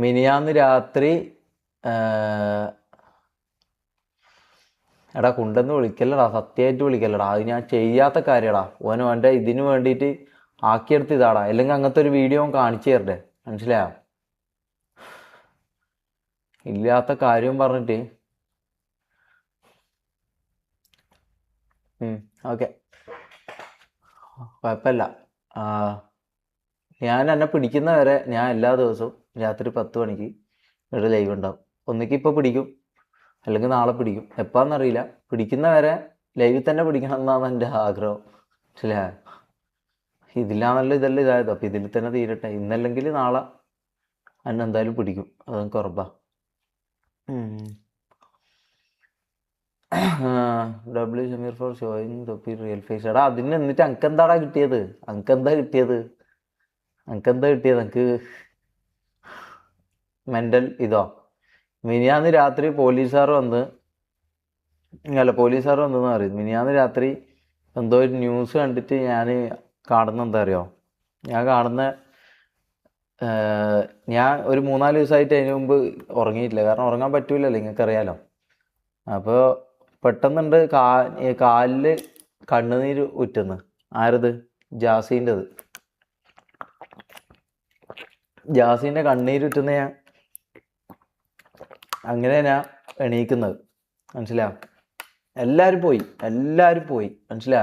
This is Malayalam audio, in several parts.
മിനിയാന്ന് രാത്രി എടാ കുണ്ടെന്ന് വിളിക്കല്ലടാ, സത്യമായിട്ട് വിളിക്കല്ലടാ. അത് ഞാൻ ചെയ്യാത്ത കാര്യടാ. ഓൻ്റെ ഇതിന് വേണ്ടിയിട്ട് ആക്കിയെടുത്ത് ഇതാടാ. അല്ലെങ്കിൽ അങ്ങനത്തെ ഒരു വീഡിയോ കാണിച്ചു തരണ്ടേ, മനസ്സിലായോ? ഇല്ലാത്ത കാര്യവും പറഞ്ഞിട്ട്. ഓക്കെ, കുഴപ്പമില്ല. ഞാൻ എന്നെ പിടിക്കുന്ന വരെ ഞാൻ എല്ലാ ദിവസവും രാത്രി 10 മണിക്ക് ഒരു ലൈവ് ഉണ്ടാവും. ഒന്നിക്ക് ഇപ്പോൾ പിടിക്കും, അല്ലെങ്കിൽ നാളെ പിടിക്കും, എപ്പാന്നറിയില്ല. പിടിക്കുന്ന വരെ ലൈവിൽ തന്നെ പിടിക്കണം എന്നാണ് എൻ്റെ ആഗ്രഹം, മനസ്സിലായോ? ഇതിലാണല്ലോ ഇതെല്ലാം ഇതായത്. അപ്പം ഇതിൽ തന്നെ തീരട്ടെ. ഇന്നല്ലെങ്കിൽ നാളെ എന്നെ എന്തായാലും പിടിക്കും, അതെനിക്ക് ഉറപ്പാ. ഡബ്ല്യു ഷമീർ ഫോർ ഷോയിങ് തൊപ്പി റിയൽ ഫേസ്. എടാ അതിന് എന്നിട്ട് അനക്കെന്താടാ കിട്ടിയത്? അനക്കെന്താ കിട്ടിയത്? എനിക്ക് മെൻ്റൽ ഇതോ? മിനിയാന്ന് രാത്രി പോലീസുകാർ വന്നെന്ന് പറയും. മിനിയാന്ന് രാത്രി എന്തോ ഒരു ന്യൂസ് കണ്ടിട്ട് ഞാൻ കാണുന്ന എന്താ അറിയോ? ഞാൻ ഒരു 3-4 ദിവസമായിട്ട് അതിന് മുമ്പ് ഉറങ്ങിയിട്ടില്ല. കാരണം ഉറങ്ങാൻ പറ്റൂലല്ലോ, നിങ്ങൾക്കറിയാലോ. അപ്പോൾ പെട്ടെന്നുണ്ട് കാലിൽ കണ്ണുനീര് ഉറ്റുന്നു. ആരത്? ജാസീൻ്റെ കണ്ണീരുറ്റുന്ന ഞാൻ എണീക്കുന്നത്, മനസ്സിലാ? എല്ലാവരും പോയി മനസ്സിലാ?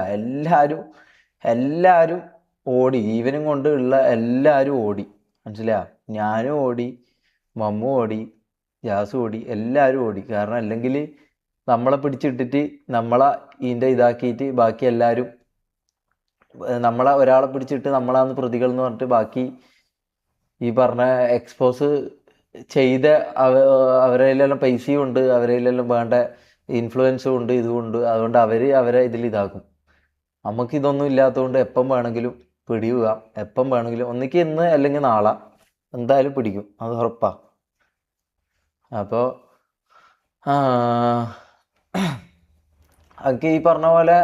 എല്ലാവരും ഓടി. ഈവനും കൊണ്ട് ഉള്ള എല്ലാവരും ഓടി, മനസ്സിലാ? ഞാനും ഓടി, മമ്മു ഓടി, ജാസും ഓടി, എല്ലാവരും ഓടി. കാരണം അല്ലെങ്കിൽ നമ്മളെ പിടിച്ചിട്ടിട്ട് നമ്മളെ ഇതിൻ്റെ ഇതാക്കിയിട്ട് ബാക്കി എല്ലാവരും ഒരാളെ പിടിച്ചിട്ട് നമ്മളാന്ന് പ്രതികൾ എന്ന് പറഞ്ഞിട്ട് ബാക്കി ഈ പറഞ്ഞ എക്സ്പോസ് ചെയ്ത അവരെല്ലാം പൈസയും ഉണ്ട്, അവരെല്ലാം വേണ്ട ഇൻഫ്ലുവൻസും ഉണ്ട്, ഇതുമുണ്ട്. അതുകൊണ്ട് അവരെ ഇതിൽ ഇതാക്കും. നമുക്കിതൊന്നും ഇല്ലാത്തതുകൊണ്ട് എപ്പം വേണമെങ്കിലും പിടിയുക, എപ്പം വേണമെങ്കിലും. ഒന്നിക്ക് ഇന്ന് അല്ലെങ്കിൽ നാളെ എന്തായാലും പിടിക്കും, അത് ഉറപ്പാ. അപ്പോൾ എനിക്ക് ഈ പറഞ്ഞ പോലെ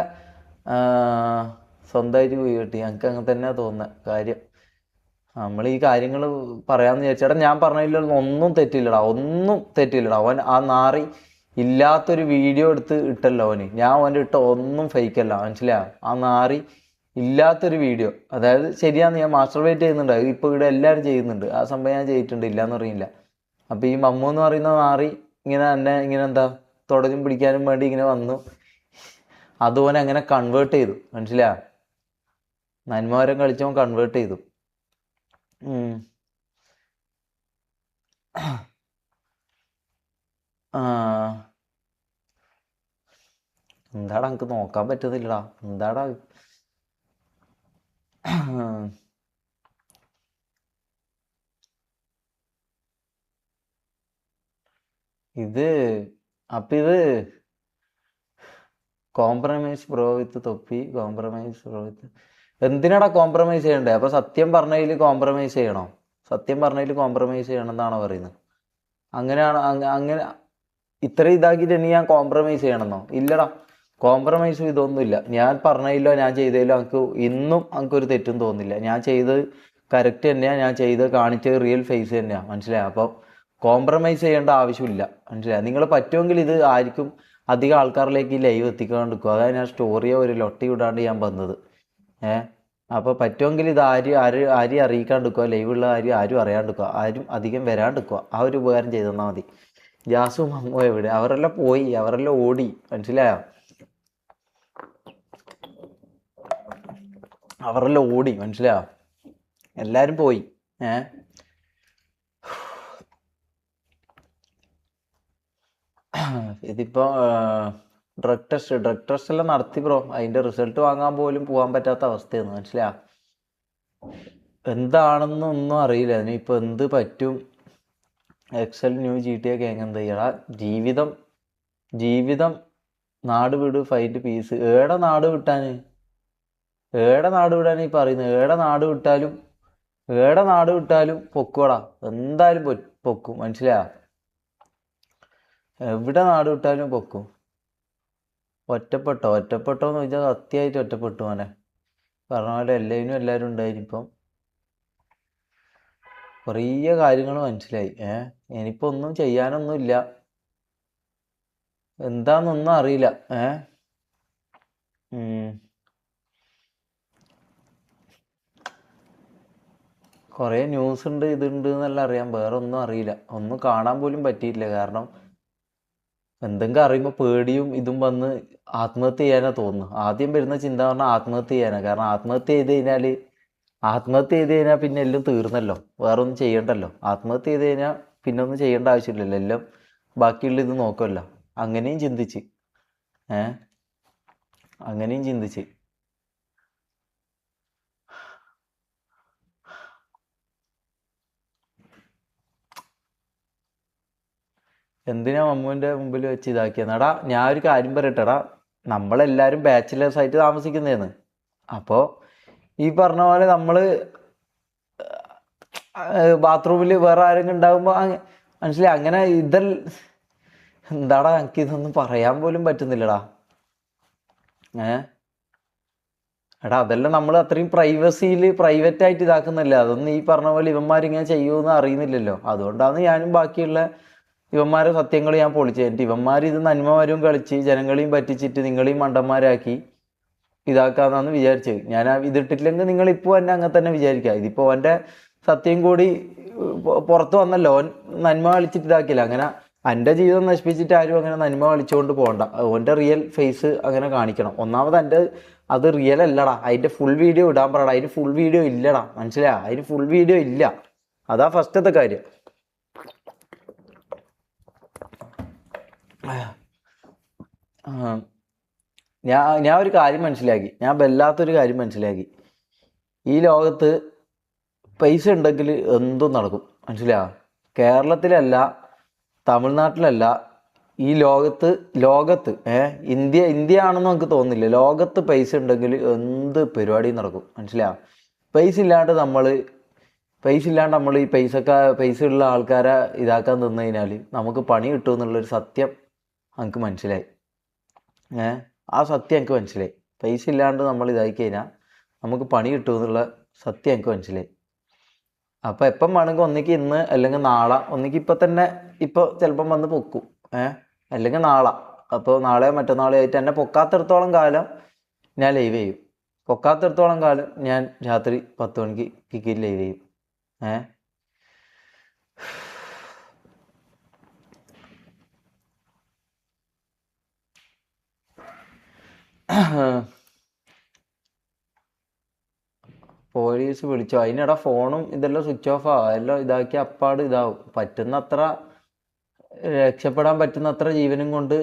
സ്വന്തമായിട്ട് പോയി കിട്ടി. എനിക്ക് അങ്ങനെ തന്നെയാണ് തോന്നുന്നത് കാര്യം. നമ്മൾ ഈ കാര്യങ്ങൾ പറയാമെന്ന് വിചാരിച്ചേട്ടാ, ഞാൻ പറഞ്ഞതിലൊന്നും ഒന്നും തെറ്റില്ലടാ. അവൻ ആ നാറി ഇല്ലാത്തൊരു വീഡിയോ എടുത്ത് ഇട്ടല്ലോ അവന്. ഞാൻ അവൻ്റെ ഇട്ട ഒന്നും ഫേക്കല്ല, മനസ്സിലായോ? ആ നാറി ഇല്ലാത്തൊരു വീഡിയോ, അതായത് ശരിയാന്ന്, ഞാൻ മാസ്റ്റർബേറ്റ് ചെയ്യുന്നുണ്ട്. അത് ഇപ്പോൾ ഇവിടെ എല്ലാവരും ചെയ്യുന്നുണ്ട്. ആ സംഭവം ഞാൻ ചെയ്തിട്ടുണ്ട്, ഇല്ലയെന്ന് അറിയില്ല. അപ്പോൾ ഈ മമ്മു എന്ന് പറയുന്ന നാറി ഇങ്ങനെ എന്താ തുടരും പിടിക്കാനും വേണ്ടി ഇങ്ങനെ വന്നു. അതുപോലെ അങ്ങനെ കൺവേർട്ട് ചെയ്തു, മനസ്സിലായോ? നന്മവരം കളിച്ചവൻ കൺവേർട്ട് ചെയ്തു. എന്താടാ എനിക്ക് നോക്കാൻ പറ്റുന്നില്ലടാ, എന്താടാ? ഇത് കോംപ്രമൈസ് ബ്രോ വിത്ത് തൊപ്പി. കോംപ്രമൈസ് ബ്രോ വിത്ത് എന്തിനാടാ കോംപ്രമൈസ് ചെയ്യണ്ടേ? അപ്പോൾ സത്യം പറഞ്ഞതിൽ കോംപ്രമൈസ് ചെയ്യണോ? സത്യം പറഞ്ഞതിൽ കോംപ്രമൈസ് ചെയ്യണം എന്നാണോ പറയുന്നത്? അങ്ങനെയാണോ? അങ്ങനെ ഇത്ര ഇതാക്കിയിട്ട് ഇനി ഞാൻ കോംപ്രമൈസ് ചെയ്യണമെന്നോ? ഇല്ലടാ, കോംപ്രമൈസും ഇതൊന്നുമില്ല. ഞാൻ പറഞ്ഞതിലോ ഞാൻ ചെയ്തതിലോ എനിക്കൊരു തെറ്റും തോന്നുന്നില്ല. ഞാൻ ചെയ്തത് കറക്റ്റ് തന്നെയാണ്. ഞാൻ ചെയ്തത് കാണിച്ചത് റിയൽ ഫേസ് തന്നെയാണ്, മനസ്സിലായി? അപ്പോൾ കോംപ്രമൈസ് ചെയ്യേണ്ട ആവശ്യമില്ല, മനസ്സിലായി? നിങ്ങൾ പറ്റുമെങ്കിൽ ഇത് ആർക്കും അധികം ആൾക്കാരിലേക്ക് ഈ ലൈവ് എത്തിക്കാണ്ടിരിക്കും. അതാണ് ഞാൻ സ്റ്റോറിയോ ഒരു ലൊട്ടി വിടാണ്ട് ഞാൻ വന്നത്. അപ്പോൾ പറ്റുമെങ്കിൽ ഇത് ആരും അറിയിക്കാണ്ടിരിക്കുക, ലൈവുള്ള ആരും അറിയാണ്ടിരിക്കുക, ആരും അധികം വരാണ്ടിരിക്കുക. ആ ഒരു ഉപകാരം ചെയ്തു തന്നാൽ മതി. ജാസും അമ്മോ എവിടെ? അവരെല്ലാം ഓടി, മനസ്സിലായോ? മനസ്സിലായോ? എല്ലാവരും പോയി. ഇതിപ്പോൾ ഡ്രഗ് ടെസ്റ്റ് എല്ലാം നടത്തി ബ്രോ. അതിൻ്റെ റിസൾട്ട് വാങ്ങാൻ പോലും പോകാൻ പറ്റാത്ത അവസ്ഥയാണ്, മനസ്സിലായോ? എന്താണെന്നൊന്നും അറിയില്ല. അതിനിപ്പോൾ എന്ത് പറ്റും? എക്സൽ ന്യൂ GTA ഗാങ് എന്താ ചെയ്യടാ? ജീവിതം നാട് വിട്, ഫൈറ്റ് പീസ്. ഏടെ നാട് വിട്ടാൻ ഈ പറയുന്നത്? ഏടെ നാട് വിട്ടാലും പൊക്കോടാ, എന്തായാലും പൊക്കും, മനസ്സിലായോ? എവിടെ നാട് വിട്ടാലും പൊക്കും. ഒറ്റപ്പെട്ടോന്ന് ചോദിച്ചാൽ സത്യമായിട്ട് ഒറ്റപ്പെട്ടു മോനെ. പറഞ്ഞ പോലെ എല്ലാവരും ഉണ്ടായിരുന്നു. ഇപ്പം കുറേ കാര്യങ്ങൾ മനസ്സിലായി. ഇനിയിപ്പോ ഒന്നും ചെയ്യാനൊന്നുമില്ല, എന്താന്നൊന്നും അറിയില്ല. ഉം. കുറേ ന്യൂസ് ഉണ്ട്, ഇതുണ്ട് എന്നെല്ലാം അറിയാം, വേറെ ഒന്നും അറിയില്ല. ഒന്നും കാണാൻ പോലും പറ്റിയിട്ടില്ല. കാരണം എന്തെങ്കിലും അറിയുമ്പോൾ പേടിയും ഇതും വന്ന് ആത്മഹത്യ ചെയ്യാനാ തോന്നുന്നു. ആദ്യം വരുന്ന ചിന്ത പറഞ്ഞാൽ ആത്മഹത്യ ചെയ്യാനാ. കാരണം ആത്മഹത്യ ചെയ്ത് കഴിഞ്ഞാൽ പിന്നെ എല്ലാം തീർന്നല്ലോ, വേറെ ഒന്നും ചെയ്യണ്ടല്ലോ. ആത്മഹത്യ ചെയ്ത് കഴിഞ്ഞാൽ പിന്നെ ഒന്നും ചെയ്യേണ്ട ആവശ്യമില്ലല്ലോ, എല്ലാം ബാക്കിയുള്ള ഇത് നോക്കുമല്ലോ. അങ്ങനെയും ചിന്തിച്ച് ഏഹ് അങ്ങനെയും ചിന്തിച്ച് എന്തിനാ മമ്മൂന്റെ മുമ്പിൽ വെച്ച് ഇതാക്കിയെന്നടാ. ഞാൻ ഒരു കാര്യം പറയട്ടെടാ, നമ്മളെല്ലാരും ബാച്ചിലേഴ്സ് ആയിട്ട് താമസിക്കുന്നതാണ്. അപ്പോൾ ഈ പറഞ്ഞ പോലെ നമ്മള് ബാത്റൂമിൽ വേറെ ആരെങ്കിലും ഉണ്ടാകുമ്പോൾ മനസ്സിലായി അങ്ങനെ എന്താടാ, എനിക്ക് ഇതൊന്നും പറയാൻ പോലും പറ്റുന്നില്ലടാ. എടാ അതെല്ലാം നമ്മൾ അത്രയും പ്രൈവറ്റ് ആയിട്ട് ഇതാക്കുന്നല്ലേ. അതൊന്നും ഈ പറഞ്ഞ പോലെ ഇവന്മാരിങ്ങനെ ചെയ്യുമെന്ന് അറിയുന്നില്ലല്ലോ. അതുകൊണ്ടാണ് ഞാനും ബാക്കിയുള്ള ഇവന്മാരെ സത്യങ്ങൾ ഞാൻ പൊളിച്ചു. എന്നിട്ട് ഇവന്മാർ ഇത് നന്മമാരും കളിച്ച് ജനങ്ങളെയും പറ്റിച്ചിട്ട് നിങ്ങളെയും മണ്ടന്മാരാക്കി ഇതാക്കാന്നാന്ന് വിചാരിച്ചത്. ഞാൻ ഇതിട്ടില്ലെങ്കിൽ നിങ്ങൾ ഇപ്പോൾ എന്നെ അങ്ങനെ തന്നെ വിചാരിക്കുക. ഇതിപ്പോൾ അവൻ്റെ സത്യം കൂടി പുറത്ത് വന്നല്ലോ. ഓൻ നന്മ കളിച്ചിട്ട് ഇതാക്കില്ല. അങ്ങനെ എൻ്റെ ജീവിതം നശിപ്പിച്ചിട്ട് ആരും അങ്ങനെ നന്മ കളിച്ചുകൊണ്ട് പോകണ്ട. ഓൻ്റെ റിയൽ ഫേസ് അങ്ങനെ കാണിക്കണം. ഒന്നാമത് അത് റിയൽ അല്ലടാ. അതിൻ്റെ ഫുൾ വീഡിയോ ഇടാൻ പറയടാ. അതിന് ഫുൾ വീഡിയോ ഇല്ലടാ, മനസ്സിലാ? അതിന് ഫുൾ വീഡിയോ ഇല്ല. അതാ ഫസ്റ്റത്തെ കാര്യം. ഞാൻ ഒരു കാര്യം മനസ്സിലാക്കി. ഞാൻ വല്ലാത്തൊരു കാര്യം മനസ്സിലാക്കി. ഈ ലോകത്ത് പൈസ ഉണ്ടെങ്കിൽ എന്തും നടക്കും, മനസ്സിലാ? കേരളത്തിലല്ല, തമിഴ്നാട്ടിലല്ല, ഈ ലോകത്ത് ഇന്ത്യ ആണെന്ന് നമുക്ക് തോന്നുന്നില്ല. ലോകത്ത് പൈസ ഉണ്ടെങ്കിൽ എന്ത് പരിപാടിയും നടക്കും, മനസ്സിലാ? പൈസ ഇല്ലാണ്ട് നമ്മൾ ഈ പൈസ ഉള്ള ആൾക്കാരെ ഇതാക്കാൻ തന്നു കഴിഞ്ഞാൽ നമുക്ക് പണി കിട്ടും എന്നുള്ളൊരു സത്യം എനിക്ക് മനസ്സിലായി. ആ സത്യം എനിക്ക് മനസ്സിലായി. പൈസ ഇല്ലാണ്ട് നമ്മൾ ഇതാക്കി കഴിഞ്ഞാൽ നമുക്ക് പണി കിട്ടും എന്നുള്ള സത്യം എനിക്ക് മനസ്സിലായി. അപ്പം എപ്പം വേണമെങ്കിൽ ഒന്നിക്ക് ഇന്ന് അല്ലെങ്കിൽ നാളെ, ഒന്നിക്ക് ഇപ്പം തന്നെ ചിലപ്പം വന്ന് പൊക്കും, അല്ലെങ്കിൽ നാളെ. അപ്പോൾ നാളെയോ മറ്റന്നാളോ ആയിട്ട് എന്നെ പൊക്കാത്തിടത്തോളം കാലം ഞാൻ ലൈവ് ചെയ്യും. പൊക്കാത്തിടത്തോളം കാലം ഞാൻ രാത്രി 10 മണിക്ക് കിക്കിൽ ലൈവ് ചെയ്യും. പോലീസ് വിളിച്ചോ? അതിനിടെ ഫോണും ഇതെല്ലാം സ്വിച്ച് ഓഫ് ആവും. എല്ലാം ഇതാക്കി അപ്പാട് ഇതാവും. രക്ഷപ്പെടാൻ പറ്റുന്നത്ര ജീവനും കൊണ്ട്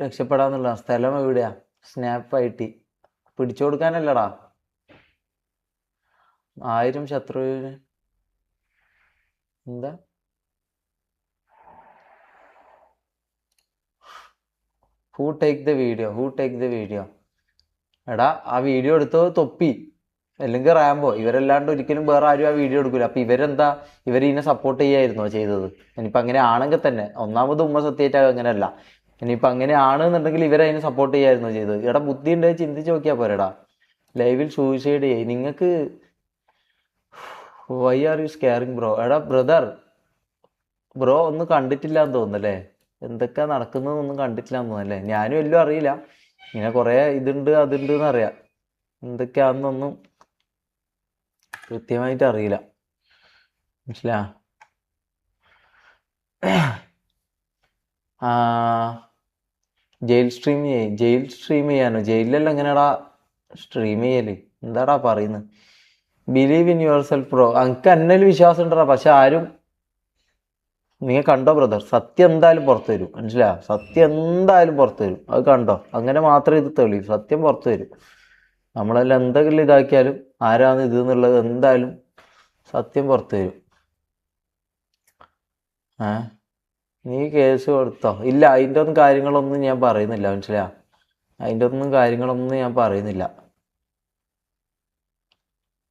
രക്ഷപ്പെടാന്നുള്ള. സ്ഥലം എവിടെയാ? സ്നാപ്പായിട്ട് പിടിച്ചു കൊടുക്കാനല്ലടാ. 1000 ശത്രുവിന് എന്താ? Who take the video? എടാ ആ വീഡിയോ എടുത്തത് തൊപ്പി അല്ലെങ്കിൽ റാംബോ. ഇവരല്ലാണ്ട് ഒരിക്കലും വേറെ ആരും ആ വീഡിയോ എടുക്കില്ല. അപ്പൊ ഇവരിനെ സപ്പോർട്ട് ചെയ്യായിരുന്നോ ചെയ്തത്? ഇനിയിപ്പോൾ അങ്ങനെ ആണെങ്കിൽ തന്നെ, ഒന്നാമത് ഉമ്മ സത്യമായിട്ട് അങ്ങനെയല്ല. ഇനിയിപ്പോൾ അങ്ങനെ ആണെന്നുണ്ടെങ്കിൽ ഇവരതിനെ സപ്പോർട്ട് ചെയ്യായിരുന്നോ ചെയ്തത്? എടാ ബുദ്ധി ഉണ്ടെങ്കിൽ ചിന്തിച്ച് നോക്കിയാൽ പോരെടാ. ലൈവിൽ സൂയിസൈഡ് ചെയ്യ്. നിങ്ങൾക്ക് വൈ ആർ യു സ്കെയറിങ് ബ്രോ? എടാ ബ്രോ ഒന്നും കണ്ടിട്ടില്ല എന്ന് തോന്നുന്നല്ലേ? എന്തൊക്കെയാ നടക്കുന്നതൊന്നും കണ്ടിട്ടില്ല എന്ന് തോന്നുന്നല്ലേ? ഞാനും എല്ലാം അറിയില്ല. ഇങ്ങനെ കുറേ ഇതുണ്ട് അതുണ്ട് എന്നറിയാം. എന്തൊക്കെയാണെന്നൊന്നും കൃത്യമായിട്ട് അറിയില്ല, മനസ്സിലാ? ജയിൽ സ്ട്രീം ചെയ്യാനോ? ജയിലിലെല്ലാം എങ്ങനെയാടാ സ്ട്രീം ചെയ്യല്? എന്താടാ പറയുന്നത്? Believe in your self bro. എനിക്ക് എന്നതിൽ വിശ്വാസം ഉണ്ടടാ. പക്ഷെ ആരും നിങ്ങൾ കണ്ടോ ബ്രദർ? സത്യം എന്തായാലും പുറത്തു വരും, മനസ്സിലാ? സത്യം എന്തായാലും പുറത്തു വരും. അത് കണ്ടോ? അങ്ങനെ മാത്രമേ ഇത് തെളിയൂ. സത്യം പുറത്തു വരും. നമ്മളെല്ലാം എന്തെങ്കിലും ഇതാക്കിയാലും ആരാണ് ഇത് എന്നുള്ളത് എന്തായാലും സത്യം പുറത്തു വരും. നീ കേസ് കൊടുത്തോ? ഇല്ല, അതിൻ്റെ ഒന്നും കാര്യങ്ങളൊന്നും ഞാൻ പറയുന്നില്ല, മനസ്സിലാ? അതിൻ്റെ ഒന്നും കാര്യങ്ങളൊന്നും ഞാൻ പറയുന്നില്ല.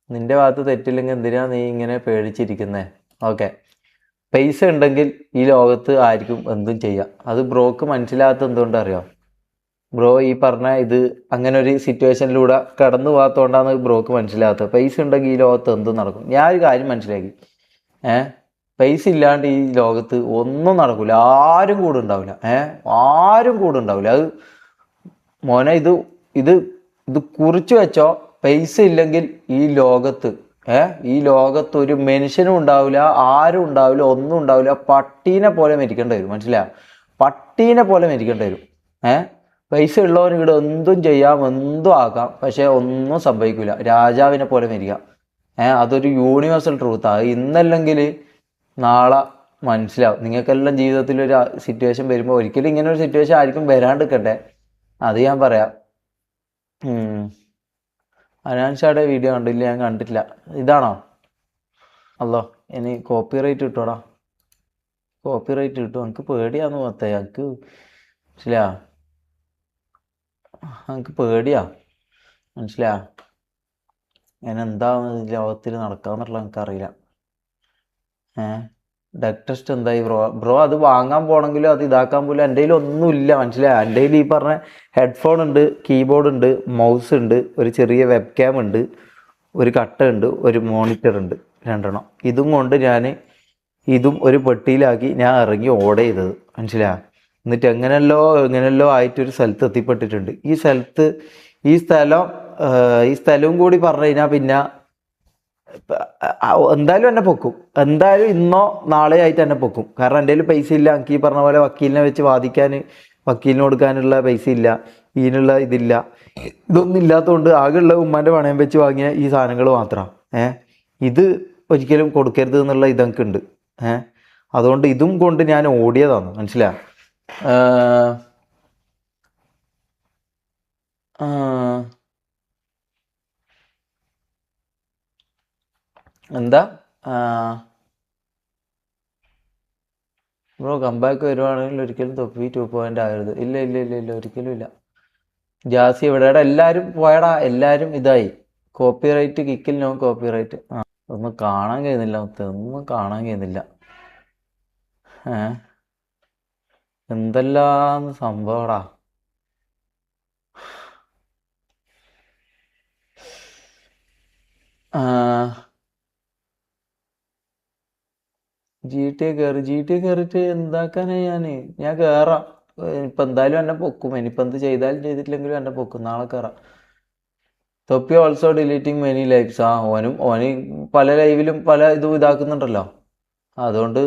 നിന്റെ ഭാഗത്ത് തെറ്റില്ലെങ്കിൽ എന്തിനാ നീ ഇങ്ങനെ പേടിച്ചിരിക്കുന്നേ? ഓക്കെ, പൈസ ഉണ്ടെങ്കിൽ ഈ ലോകത്ത് ആർക്കും എന്തും ചെയ്യാം. അത് ബ്രോക്ക് മനസ്സിലാകാത്ത എന്തുകൊണ്ട് അറിയാം? ബ്രോ ഈ പറഞ്ഞ ഇത് അങ്ങനെ ഒരു സിറ്റുവേഷനിലൂടെ കടന്നു പോകാത്തതുകൊണ്ടാണ് ബ്രോക്ക് മനസ്സിലാകാത്തത്. പൈസ ഉണ്ടെങ്കിൽ ഈ ലോകത്ത് എന്തും നടക്കും. ഞാൻ ഒരു കാര്യം മനസ്സിലാക്കി. പൈസ ഇല്ലാണ്ട് ഈ ലോകത്ത് ഒന്നും നടക്കില്ല. ആരും കൂടെ ഉണ്ടാവില്ല. ആരും കൂടെ ഉണ്ടാവില്ല. അത് മോനെ ഇത് ഇത് കുറിച്ച് വെച്ചോ. പൈസ ഇല്ലെങ്കിൽ ഈ ലോകത്ത് ഒരു മനുഷ്യനും ഉണ്ടാവില്ല, ആരും ഉണ്ടാവില്ല, ഒന്നും ഉണ്ടാവില്ല. പട്ടീനെ പോലെ മരിക്കേണ്ടി വരും. മനസ്സിലായോ? പട്ടീനെ പോലെ മരിക്കേണ്ടി വരും. പൈസ ഉള്ളവന് ഇവിടെ എന്തും ചെയ്യാം, എന്തും ആക്കാം, പക്ഷെ ഒന്നും സംഭവിക്കില്ല. രാജാവിനെ പോലെ മരിക്കാം. അതൊരു യൂണിവേഴ്സൽ ട്രൂത്താണ്. ഇന്നല്ലെങ്കിൽ നാളെ മനസ്സിലാവും. നിങ്ങൾക്കെല്ലാം ജീവിതത്തിൽ ഒരു സിറ്റുവേഷൻ വരുമ്പോൾ ഒരിക്കലും ഇങ്ങനെ ഒരു സിറ്റുവേഷൻ ആയിരിക്കും വരാണ്ടിരിക്കട്ടെ. അത് ഞാൻ പറയാം. അനാൻഷാടെ വീഡിയോ കണ്ടില്ല, ഞാൻ കണ്ടിട്ടില്ല. ഇതാണോ? അല്ലോ, ഇനി കോപ്പിറൈറ്റ് കിട്ടോടാ. കോപ്പിറൈറ്റ് കിട്ടും. എനിക്ക് പേടിയാന്ന് പോത്തേ. എനിക്ക് മനസ്സിലാ, എനിക്ക് പേടിയാ. മനസ്സിലാ, ഞാൻ എന്താ ലോകത്തിൽ നടക്കാന്നുള്ള എനിക്കറിയില്ല. ഡെക് ടെസ്റ്റ് എന്തായി ബ്രോ അത് വാങ്ങാൻ പോണെങ്കിലും അത് ഇതാക്കാൻ പോലും എൻ്റെ കയ്യിൽ ഒന്നുമില്ല. മനസ്സിലായോ? എൻ്റെ കയ്യിൽ ഈ പറഞ്ഞ ഹെഡ്ഫോൺ ഉണ്ട്, കീബോർഡ് ഉണ്ട്, മൗസ് ഉണ്ട്, ഒരു ചെറിയ വെബ് ക്യാം ഉണ്ട്, ഒരു കട്ട ഉണ്ട്, ഒരു മോണിറ്റർ ഉണ്ട്, 2 എണ്ണം. ഇതും കൊണ്ട് ഇതും ഒരു പെട്ടിയിലാക്കി ഞാൻ ഇറങ്ങി ഓർഡർ ചെയ്തത്. മനസ്സിലായോ? എന്നിട്ട് എങ്ങനെയല്ലോ ആയിട്ടൊരു സ്ഥലത്ത് എത്തിപ്പെട്ടിട്ടുണ്ട്. ഈ സ്ഥലവും കൂടി പറഞ്ഞു കഴിഞ്ഞാൽ പിന്നെ എന്തായാലും എന്നെ പൊക്കും. എന്തായാലും ഇന്നോ നാളെ ആയിട്ട് എന്നെ പൊക്കും. കാരണം എൻ്റെ കയ്യിൽ പൈസ ഇല്ല. എനിക്ക് ഈ പറഞ്ഞ പോലെ വക്കീലിനെ വെച്ച് വക്കീലിന് കൊടുക്കാനുള്ള പൈസ ഇല്ല, ഇതിനുള്ള ഇതില്ല. ഇതൊന്നും ഇല്ലാത്തതുകൊണ്ട് ആകെയുള്ള ഉമ്മാൻ്റെ പണയം വെച്ച് വാങ്ങിയ ഈ സാധനങ്ങൾ മാത്രം. ഇത് ഒരിക്കലും കൊടുക്കരുത് എന്നുള്ള ഇതൊക്കെ ഉണ്ട്. അതുകൊണ്ട് ഇതും കൊണ്ട് ഞാൻ ഓടിയതാണ്. മനസ്സിലാ? എന്താ ബ്രോ കമ്പാക്ക് വരുവാണെങ്കിൽ ഒരിക്കലും തൊപ്പി 2 ആകരുത്. ഇല്ല, ഒരിക്കലും ഇല്ല. ജാസി എവിടെയാടാ? എല്ലാവരും പോയടാ. എല്ലാവരും ഇതായി. കോപ്പിറൈറ്റ് കിക്കിൽ നോ കോപ്പിറൈറ്റ്. ഒന്നും കാണാൻ കഴിയുന്നില്ല. ഒന്നും കാണാൻ കഴിയുന്നില്ല. എന്തെല്ലാം സംഭവടാ. ജി ടി കയറിയിട്ട് എന്താക്കാനാ? ഞാൻ കയറാം. ഇപ്പം എന്തായാലും എന്നെ പൊക്കും. ഇനിയിപ്പോൾ എന്ത് ചെയ്താലും ചെയ്തിട്ടില്ലെങ്കിലും എന്നെ പൊക്കും. നാളെ കയറാം. തൊപ്പി ഓൾസോ ഡിലീറ്റിംഗ് മെനി ലൈവ്സ്. ഓന് പല ലൈവിലും പല ഇതാക്കുന്നുണ്ടല്ലോ. അതുകൊണ്ട്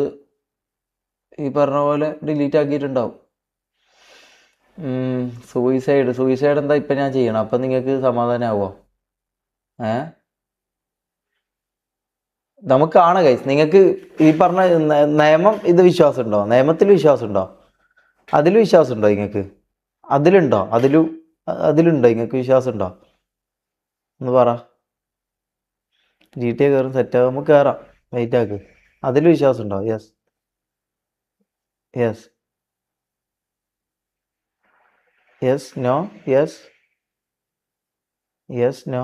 ഈ പറഞ്ഞ പോലെ ഡിലീറ്റ് ആക്കിയിട്ടുണ്ടാവും. സൂയിസൈഡ് എന്താ ഇപ്പം ഞാൻ ചെയ്യണം? അപ്പം നിങ്ങൾക്ക് സമാധാനമാവോ? നമുക്ക് കാണാം ഗൈസ്. നിങ്ങൾക്ക് ഈ പറഞ്ഞ നിയമം വിശ്വാസമുണ്ടോ? നിയമത്തിൽ വിശ്വാസമുണ്ടോ? അതിൽ വിശ്വാസമുണ്ടോ നിങ്ങൾക്ക്? അതിലുണ്ടോ നിങ്ങൾക്ക് വിശ്വാസമുണ്ടോ? ഒന്ന് പറ. ജി ടി കയറും സെറ്റാകും. നമുക്ക് കയറാം. വെയിറ്റ് ആക്ക്. അതിൽ വിശ്വാസമുണ്ടോ? Yes no. Yes no.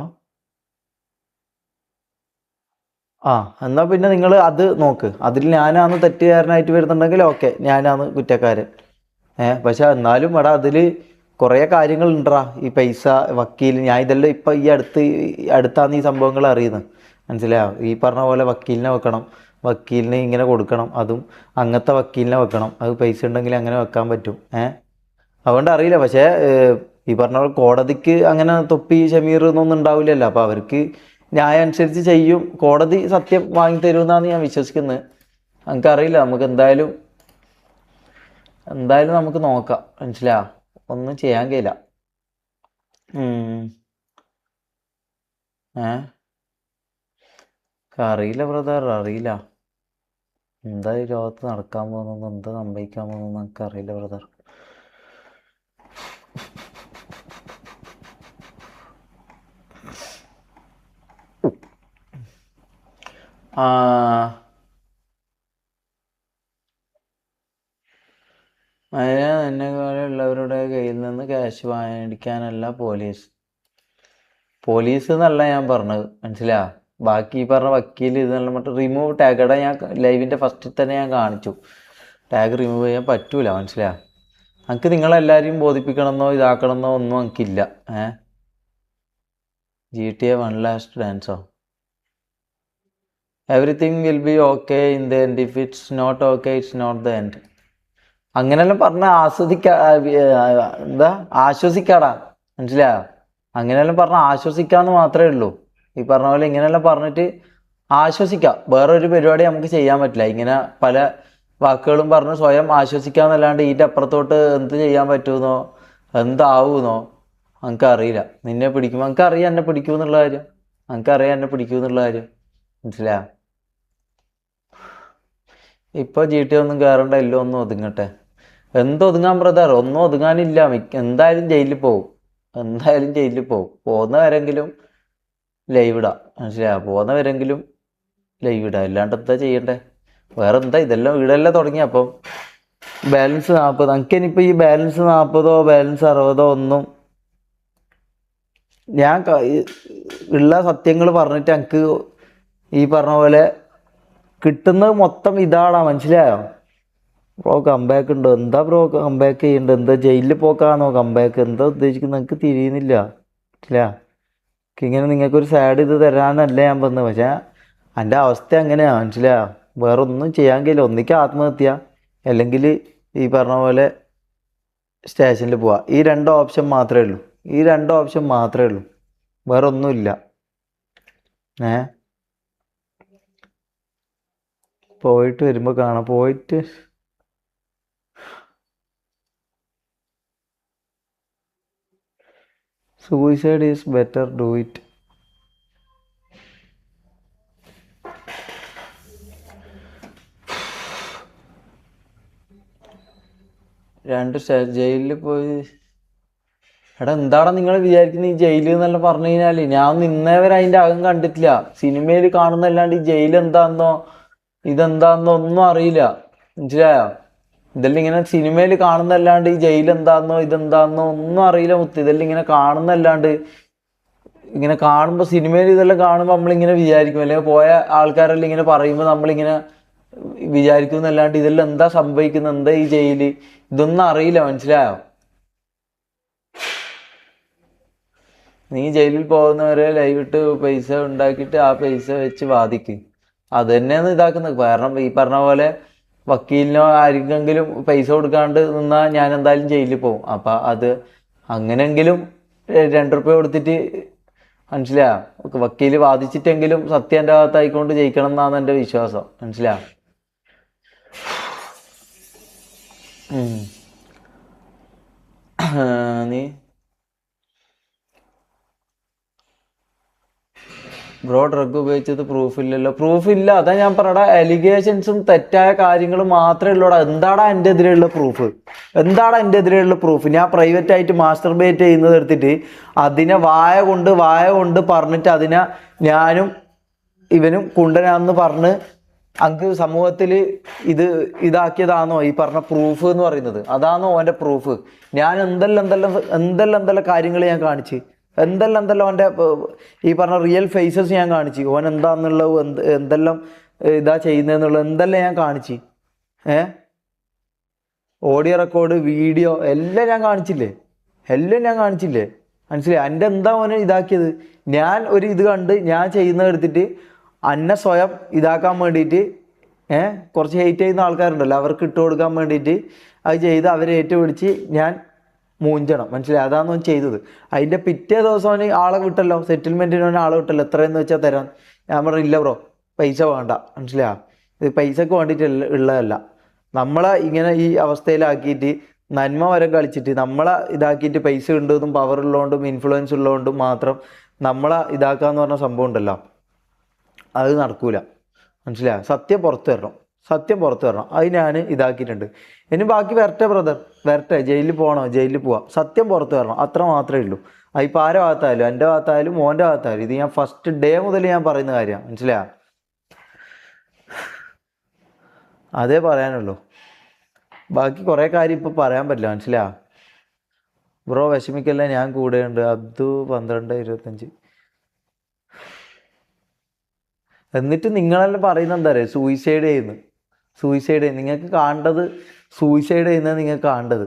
എന്നാൽ പിന്നെ നിങ്ങൾ അത് നോക്ക്. അതിൽ ഞാനാണ് തെറ്റുകാരനായിട്ട് വരുന്നുണ്ടെങ്കിൽ ഓക്കെ, ഞാനാണ് കുറ്റക്കാരൻ. പക്ഷെ എന്നാലും എടാ അതിൽ കുറേ കാര്യങ്ങളുണ്ടാ. ഈ പൈസ, വക്കീൽ, ഞാൻ ഇതെല്ലാം ഇപ്പം ഈ അടുത്താണ് ഈ സംഭവങ്ങൾ അറിയുന്നത്. മനസ്സിലായോ? ഈ പറഞ്ഞ പോലെ വക്കീലിനെ വെക്കണം, വക്കീലിന് ഇങ്ങനെ കൊടുക്കണം, അതും അങ്ങനത്തെ വക്കീലിനെ വെക്കണം. അത് പൈസ ഉണ്ടെങ്കിൽ അങ്ങനെ വെക്കാൻ പറ്റും. അതുകൊണ്ട് അറിയില്ല. പക്ഷേ ഈ പറഞ്ഞ പോലെ കോടതിക്ക് അങ്ങനെ തൊപ്പി ഷമീർ എന്നൊന്നും ഉണ്ടാവില്ലല്ലോ. അപ്പോൾ അവർക്ക് ന്യായം അനുസരിച്ച് ചെയ്യും. കോടതി സത്യം വാങ്ങി തരുമെന്നാണ് ഞാൻ വിശ്വസിക്കുന്നത്. നമുക്കറിയില്ല. നമുക്ക് എന്തായാലും നമുക്ക് നോക്കാം. മനസ്സിലാ? ഒന്നും ചെയ്യാൻ കഴിയില്ല. അറിയില്ല ബ്രദർ, അറിയില്ല. എന്താ ഈ ലോകത്ത് നടക്കാൻ പോകുന്നതെന്ന്, എന്താ സംഭവിക്കാൻ പോകുന്നതെന്ന് എനിക്കറിയില്ല ബ്രദർ. എന്നെക്കാളുള്ളവരുടെ കയ്യിൽ നിന്ന് ക്യാഷ് മേടിക്കാനല്ല പോലീസ് എന്നല്ല ഞാൻ പറഞ്ഞത്. മനസ്സിലാ? ബാക്കി പറഞ്ഞ വക്കീൽ ഇതെല്ലാം മറ്റേ റിമൂവ് ടാഗ് ഞാൻ ലൈവിൻ്റെ ഫസ്റ്റിൽ തന്നെ ഞാൻ കാണിച്ചു. ടാഗ് റിമൂവ് ചെയ്യാൻ പറ്റൂല. മനസ്സിലാ? എനിക്ക് നിങ്ങളെല്ലാവരെയും ബോധിപ്പിക്കണമെന്നോ ഇതാക്കണമെന്നോ ഒന്നും എനിക്കില്ല. GTA 1 ലാസ്റ്റ് ഡാൻസോ? Everything will be okay in the end, if it's not okay it's not the end. അങ്ങനെയെല്ലാം പറഞ്ഞ എന്താ ആശ്വസിക്കാടാ, മനസ്സിലായോ? അങ്ങനെയെല്ലാം പറഞ്ഞ ആശ്വസിക്കാന്ന് മാത്രമേ ഉള്ളൂ. ഈ പറഞ്ഞ പോലെ ഇങ്ങനെയെല്ലാം പറഞ്ഞിട്ട് ആശ്വസിക്കാം. വേറൊരു പരിപാടി നമുക്ക് ചെയ്യാൻ പറ്റില്ല. ഇങ്ങനെ പല വാക്കുകളും പറഞ്ഞ് സ്വയം ആശ്വസിക്കാന്നല്ലാണ്ട് ഇതിൻ്റെ അപ്പുറത്തോട്ട് എന്ത് ചെയ്യാൻ പറ്റുമെന്നോ എന്താവുമെന്നോ എനിക്കറിയില്ല. നിന്നെ പിടിക്കുമ്പോൾ എനിക്കറിയാം എന്നെ പിടിക്കുമെന്നുള്ള കാര്യം, എനിക്കറിയാം എന്നെ പിടിക്കുമെന്നുള്ള കാര്യം, മനസ്സിലായോ? ഇപ്പൊ GTA ഒന്നും കയറണ്ട, എല്ലാം ഒന്നും ഒതുങ്ങട്ടെ. എന്തൊതുങ്ങാൻ ബ്രദർ? ഒന്നും ഒതുങ്ങാനില്ല. എന്തായാലും ജയിലിൽ പോവും, എന്തായാലും ജയിലിൽ പോവും. പോകുന്നവരെങ്കിലും ലൈവ് ഇടാം, മനസ്സിലായോ? പോകുന്നവരെങ്കിലും ലൈവ് ഇടാം, അല്ലാണ്ട് എന്താ ചെയ്യണ്ടേ? വേറെ എന്താ? ഇതെല്ലാം ഇടല്ലേ തുടങ്ങി. അപ്പം ബാലൻസ് 40. എനിക്കിനിപ്പോൾ ഈ ബാലൻസ് 40 ബാലൻസ് 60 ഒന്നും ഞാൻ ഉള്ള സത്യങ്ങൾ പറഞ്ഞിട്ട് എനിക്ക് ഈ പറഞ്ഞ പോലെ കിട്ടുന്നത് മൊത്തം ഇതാടാ, മനസ്സിലായോ? ബ്രോ കംബാക്ക് ഉണ്ടോ? എന്താ ബ്രോ കംബാക്ക് ചെയ്യണ്ടത്? എന്താ ജയിലിൽ പോക്കാണോ കംബാക്ക്? എന്താ ഉദ്ദേശിക്കുന്നത്? നിങ്ങൾക്ക് തിരിയുന്നില്ല, ഇല്ല. ഇങ്ങനെ നിങ്ങൾക്കൊരു സാഡ് ഇത് തരാനല്ല ഞാൻ വന്നത്. പക്ഷേ എൻ്റെ അവസ്ഥ അങ്ങനെയാണ്, മനസ്സിലായോ? വേറെ ഒന്നും ചെയ്യാൻ കഴിയില്ല. ഒന്നിക്ക് ആത്മഹത്യ, അല്ലെങ്കിൽ ഈ പറഞ്ഞ പോലെ സ്റ്റേഷനിൽ പോവാ. ഈ രണ്ട് ഓപ്ഷൻ മാത്രമേ ഉള്ളൂ, ഈ രണ്ട് ഓപ്ഷൻ മാത്രമേ ഉള്ളൂ, വേറെ ഒന്നുമില്ല. പോയിട്ട് വരുമ്പോൾ കാണാം. പോയിട്ട് suicide is better, do it. ജയിലിൽ പോയി. എടാ എന്താടാ നിങ്ങൾ വിചാരിക്കുന്നത്? ഈ ജയിലിൽ എന്നെല്ലാം പറഞ്ഞു കഴിഞ്ഞാൽ ഞാൻ ഇന്നേവരെ അതിൻ്റെ അകം കണ്ടിട്ടില്ല. സിനിമയിൽ കാണുന്നല്ലാണ്ട് ഈ ജയിൽ എന്താണെന്നോ ഇതെന്താണെന്നോ ഒന്നും അറിയില്ല, മനസ്സിലായോ? ഇതെല്ലാം ഇങ്ങനെ സിനിമയിൽ കാണുന്നല്ലാണ്ട് ഈ ജയിൽ എന്താണെന്നോ ഇതെന്താണെന്നോ ഒന്നും അറിയില്ല മുത്ത്. ഇതെല്ലാം ഇങ്ങനെ കാണുന്നല്ലാണ്ട്, ഇങ്ങനെ കാണുമ്പോൾ സിനിമയിൽ ഇതെല്ലാം കാണുമ്പോൾ നമ്മളിങ്ങനെ വിചാരിക്കും, അല്ലെങ്കിൽ പോയ ആൾക്കാരെല്ലാം ഇങ്ങനെ പറയുമ്പോൾ നമ്മളിങ്ങനെ വിചാരിക്കും എന്നല്ലാണ്ട് ഇതെല്ലാം എന്താ സംഭവിക്കുന്നത്, എന്താ ഈ ജയില്, ഇതൊന്നും അറിയില്ല, മനസ്സിലായോ? നീ ജയിലിൽ പോകുന്നവരെ ലൈവിട്ട് പൈസ ഉണ്ടാക്കിയിട്ട് ആ പൈസ വെച്ച് വാദിക്ക്. അത് തന്നെയാണ് ഇതാക്കുന്നത്. കാരണം ഈ പറഞ്ഞ പോലെ വക്കീലിനോ ആർക്കെങ്കിലും പൈസ കൊടുക്കാണ്ട് നിന്നാൽ ഞാൻ എന്തായാലും ജയിലിൽ പോകും. അപ്പം അത് അങ്ങനെയെങ്കിലും 2 റുപ്യ കൊടുത്തിട്ട്, മനസ്സിലായോ? വക്കീല് വാദിച്ചിട്ടെങ്കിലും സത്യം എൻ്റെ ഭാഗത്തായിക്കൊണ്ട് ജയിക്കണം എന്നാണ് എൻ്റെ വിശ്വാസം, മനസ്സിലായോ? നീ ബ്രോ ഡ്രഗ് ഉപയോഗിച്ചത് പ്രൂഫില്ലല്ലോ. പ്രൂഫില്ല, അതാ ഞാൻ പറയടാ. അലിഗേഷൻസും തെറ്റായ കാര്യങ്ങളും മാത്രമേ ഉള്ളൂടാ. എന്താടാ എൻ്റെ എതിരെയുള്ള പ്രൂഫ്? എന്താടാ എൻ്റെ എതിരെയുള്ള പ്രൂഫ്? ഞാൻ പ്രൈവറ്റ് ആയിട്ട് മാസ്റ്റർബേറ്റ് ചെയ്യുന്നത് എടുത്തിട്ട് അതിനെ വായ കൊണ്ട് പറഞ്ഞിട്ട് അതിനെ ഞാനും ഇവനും കുണ്ടനാന്ന് പറഞ്ഞ് അങ്ങ് സമൂഹത്തിൽ ഇത് ഇതാക്കിയതാണോ ഈ പറഞ്ഞ പ്രൂഫ് എന്ന് പറയുന്നത്? അതാണോ അവൻ്റെ പ്രൂഫ്? ഞാൻ എന്തെല്ലാം കാര്യങ്ങൾ ഞാൻ കാണിച്ച്, എന്തെല്ലാം അവൻ്റെ ഈ പറഞ്ഞ റിയൽ ഫേസസ് ഞാൻ കാണിച്ച്, ഓൻ എന്താന്നുള്ളത് എന്തെല്ലാം ഇതാ ചെയ്യുന്നതെന്നുള്ളത് എന്തെല്ലാം ഞാൻ കാണിച്ച്. ഓഡിയോ റെക്കോർഡ്, വീഡിയോ എല്ലാം ഞാൻ കാണിച്ചില്ലേ, എല്ലാം ഞാൻ കാണിച്ചില്ലേ, മനസ്സിലായി? എൻ്റെ എന്താ ഓനെ ഇതാക്കിയത്? ഞാൻ ഒരു ഇത് കണ്ട് ഞാൻ ചെയ്യുന്നത് എടുത്തിട്ട് അന്നെ സ്വയം ഇതാക്കാൻ വേണ്ടിയിട്ട് കുറച്ച് ഹെയ്റ്റ് ചെയ്യുന്ന ആൾക്കാരുണ്ടല്ലോ, അവർക്ക് ഇട്ട് കൊടുക്കാൻ വേണ്ടിയിട്ട് അത് ചെയ്ത് അവരെ ഏറ്റുപിടിച്ച് ഞാൻ മൂഞ്ചണം, മനസ്സിലായി? അതാണ് ഓൻ ചെയ്തത്. അതിൻ്റെ പിറ്റേ ദിവസം അവന് ആളെ വിട്ടല്ലോ, സെറ്റിൽമെൻറ്റിന് അവന് ആളെ വിട്ടല്ലോ. എത്രയെന്ന് വെച്ചാൽ തരാൻ. ഞാൻ പറഞ്ഞില്ല ബ്രോ, പൈസ വേണ്ട, മനസ്സിലായോ? ഇത് പൈസക്ക് വേണ്ടിയിട്ട് ഉള്ളതല്ല. നമ്മളെ ഇങ്ങനെ ഈ അവസ്ഥയിലാക്കിയിട്ട് നന്മ വരെ കളിച്ചിട്ട് നമ്മളെ ഇതാക്കിയിട്ട് പൈസ ഉണ്ടെന്നും പവർ ഉള്ളതുകൊണ്ടും ഇൻഫ്ലുവൻസ് ഉള്ളതുകൊണ്ടും മാത്രം നമ്മളെ ഇതാക്കാന്ന് പറഞ്ഞ സംഭവം ഉണ്ടല്ലോ, അത് നടക്കൂല, മനസ്സിലായോ? സത്യം പുറത്തു വരണം, സത്യം പുറത്തു വരണം. അത് ഞാൻ ഇതാക്കിയിട്ടുണ്ട്. ഇനി ബാക്കി വരട്ടെ ബ്രദർ, വരട്ടെ. ജയിലിൽ പോകണോ ജയിലിൽ പോവാം, സത്യം പുറത്തു വരണം, അത്ര മാത്രമേ ഉള്ളൂ. അതിപ്പോൾ ആരുടെ ഭാഗത്തായാലും, എൻ്റെ ഭാഗത്തായാലും മോൻ്റെ ഭാഗത്തായാലും, ഇത് ഞാൻ ഫസ്റ്റ് ഡേ മുതൽ ഞാൻ പറയുന്ന കാര്യമാണ്, മനസ്സിലായോ? അതേ പറയാനുള്ളൂ. ബാക്കി കുറേ കാര്യം ഇപ്പോൾ പറയാൻ പറ്റില്ല, മനസ്സിലായോ? ബ്രോ വിഷമിക്കല്ല, ഞാൻ കൂടെയുണ്ട്. അബ്ദു 1225. എന്നിട്ട് നിങ്ങളെല്ലാം പറയുന്നത് എന്താ പറയുക? സൂയിസൈഡ് ചെയ്യുന്നു, സൂയിസൈഡ് ചെയ്യുന്നു. നിങ്ങൾക്ക് കാണേണ്ടത് സൂയിസൈഡ് ചെയ്യുന്നത് നിങ്ങൾക്ക് കാണേണ്ടത്.